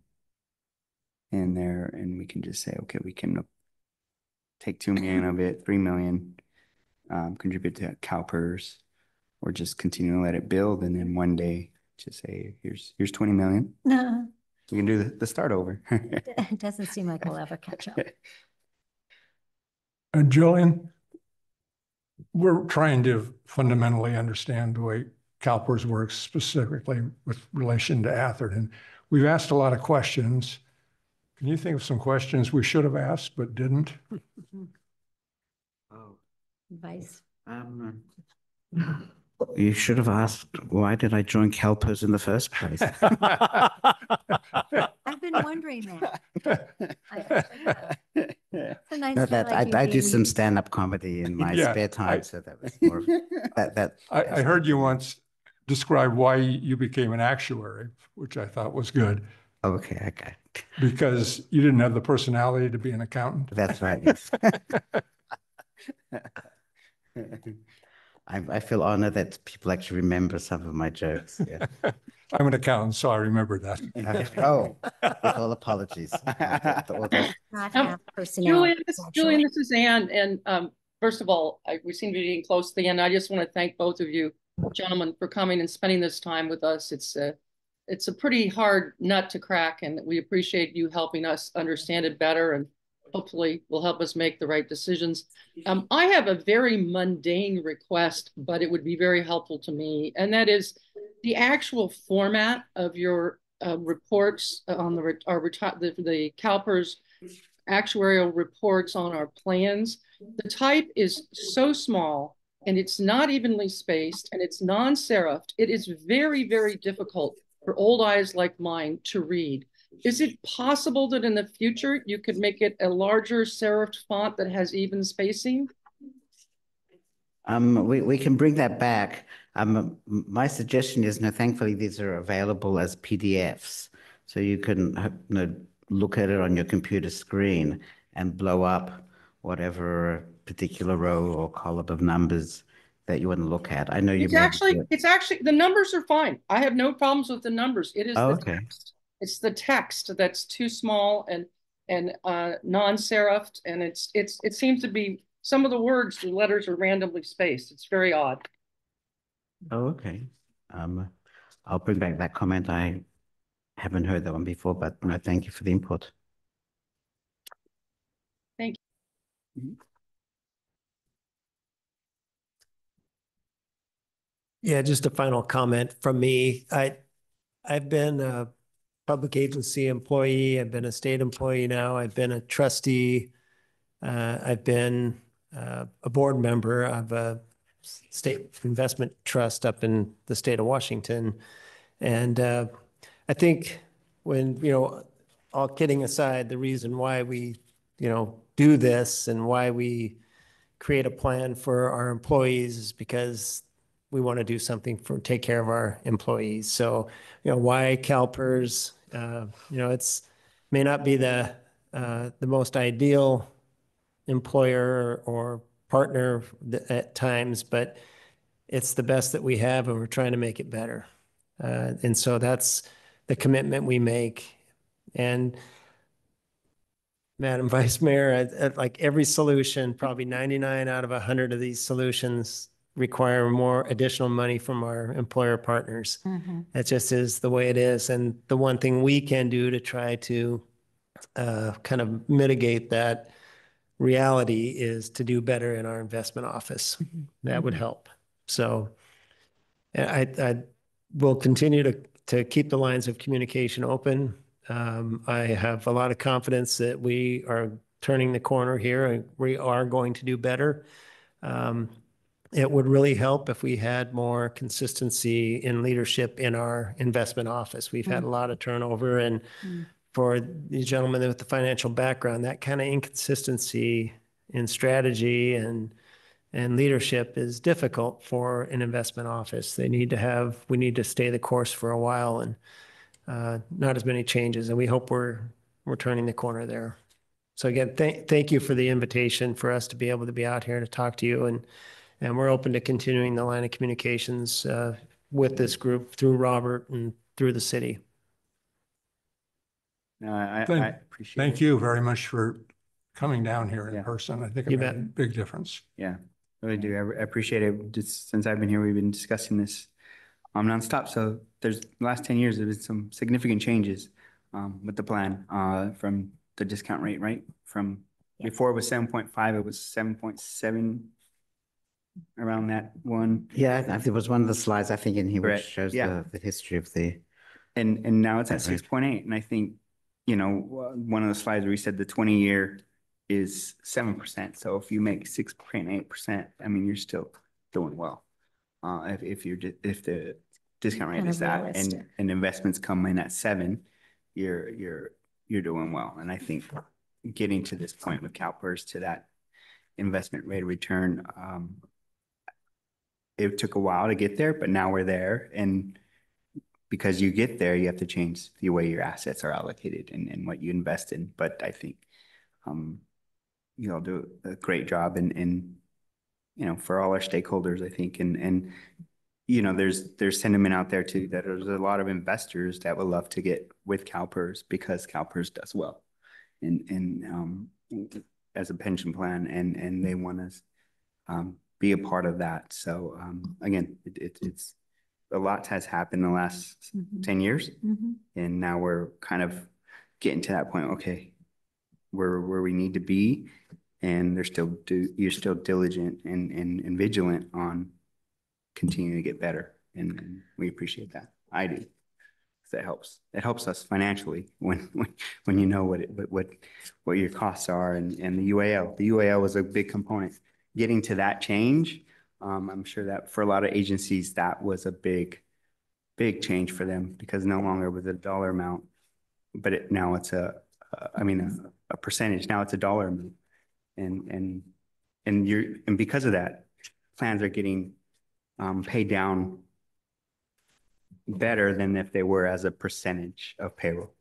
in there, and we can just say, okay, we can take 2 million of it, 3 million, contribute to CalPERS, or just continue to let it build, and then one day just say, here's 20 million. No, We can do the start over. it doesn't seem like we'll ever catch up. And Julian, we're trying to fundamentally understand the way CalPERS works specifically with relation to Atherton. We've asked a lot of questions. Can you think of some questions we should have asked but didn't? Oh. Advice. You should have asked, why did I join CalPERS in the first place? I've been wondering that. It's a nice No, guy like you, I do Jamie. some stand-up comedy in my Yeah, spare time, so that was more of that. I heard you once describe why you became an actuary, which I thought was good, Okay. because you didn't have the personality to be an accountant. That's right. Yes. I feel honored that people actually remember some of my jokes. Yeah. I'm an accountant, so I remember that. Oh, with all apologies. Not have personality. Julian, this is Ann. And first of all, we seem to be getting close to the end. I just want to thank both of you, gentlemen, for coming and spending this time with us. It's a pretty hard nut to crack, and we appreciate you helping us understand it better, and hopefully will help us make the right decisions. I have a very mundane request, but it would be very helpful to me, and that is the actual format of your reports on the CalPERS actuarial reports on our plans. The type is so small, and it's not evenly spaced, and it's non-serifed. It is very, very difficult for old eyes like mine to read. Is it possible that in the future you could make it a larger serifed font that has even spacing? We can bring that back. My suggestion is, thankfully these are available as PDFs, so you can look at it on your computer screen and blow up whatever particular row or column of numbers that you want to look at. I know you. It's actually the numbers are fine. I have no problems with the numbers. It is the text. It's the text that's too small and non-serifed, and it seems to be some of the words, the letters are randomly spaced. It's very odd. Oh, okay. I'll bring back that comment. I haven't heard that one before, but no, thank you for the input. Thank you. Yeah, just a final comment from me. I've been a public agency employee. I've been a state employee now. I've been a trustee. I've been a board member of a state investment trust up in the state of Washington. And I think when, all kidding aside, the reason why we, do this and why we create a plan for our employees is because we want to do something take care of our employees. So, why CalPERS? It's may not be the most ideal employer or partner at times, but it's the best that we have, and we're trying to make it better. And so that's the commitment we make. And Madam Vice Mayor, like every solution, probably 99 out of 100 of these solutions require more additional money from our employer partners. That just is the way it is. And the one thing we can do to try to kind of mitigate that reality is to do better in our investment office. That would help. So I will continue to keep the lines of communication open. I have a lot of confidence that we are turning the corner here and we are going to do better. It would really help if we had more consistency in leadership in our investment office. We've had a lot of turnover, and for the gentleman with the financial background, that kind of inconsistency in strategy and leadership is difficult for an investment office. We need to stay the course for a while, and not as many changes. And we hope we're turning the corner there. So again, thank you for the invitation for us to be able to be out here to talk to you, and we're open to continuing the line of communications with this group through Robert and through the city. No, I appreciate it. Thank you very much for coming down here in Yeah. person. I think it You made bet. a big difference. Yeah, I really do. I appreciate it. Just since I've been here, we've been discussing this nonstop. So the last 10 years, there's been some significant changes with the plan from the discount rate, right? From before it was 7.5, it was 7.7, around that one. Yeah, there was one of the slides, I think, in here which Correct. shows Yeah. the history of the. And now it's at That's right. 6.8. And I think, one of the slides where we said the 20-year is 7%. So if you make 6.8%, I mean, you're still doing well. If the discount rate Kind is of that realistic. and investments come in at 7, you're doing well. And I think getting to this point with CalPERS to that investment rate of return, it took a while to get there, but now we're there. And because you get there, you have to change the way your assets are allocated and what you invest in. But I think you all do a great job in for all our stakeholders, I think. And there's sentiment out there too that there's a lot of investors that would love to get with CalPERS because CalPERS does well and as a pension plan, and they want to be a part of that. So again, it's a lot has happened in the last 10 years, and now we're kind of getting to that point. Okay, we're where we need to be, and you're still diligent and vigilant on continuing to get better, and we appreciate that. I do. That helps. It helps us financially when you know what your costs are, and the UAL. The UAL was a big component. Getting to that change, I'm sure that for a lot of agencies that was a big change for them, because no longer was it a dollar amount, but now it's a percentage. Now it's a dollar amount, and because of that, plans are getting paid down better than if they were as a percentage of payroll.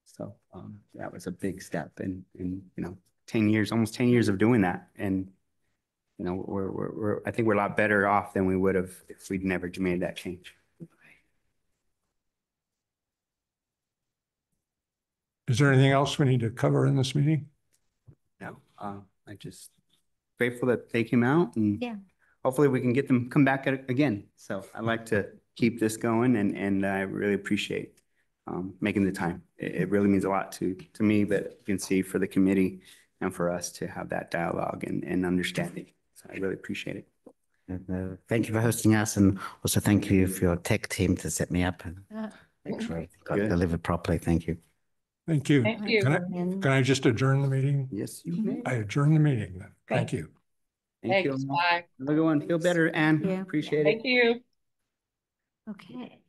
So that was a big step in 10 years, almost 10 years of doing that. And I think we're a lot better off than we would have if we'd never made that change. Is there anything else we need to cover in this meeting? No, I just grateful that they came out, and Yeah. hopefully we can get them come back again. So I'd like to keep this going, and I really appreciate making the time. It really means a lot to me, but you can see for the committee and for us to have that dialogue and understanding. So I really appreciate it. And, thank you for hosting us, and also thank you for your tech team to set me up and make sure it got Good. delivered properly. Thank you. Thank you. Thank you. Can I just adjourn the meeting? Yes, you may. I adjourn the meeting then. Thank you. Thank you. Thanks, bye. Have a good one. Feel better, Anne. Yeah. Appreciate it. Thank you. Okay.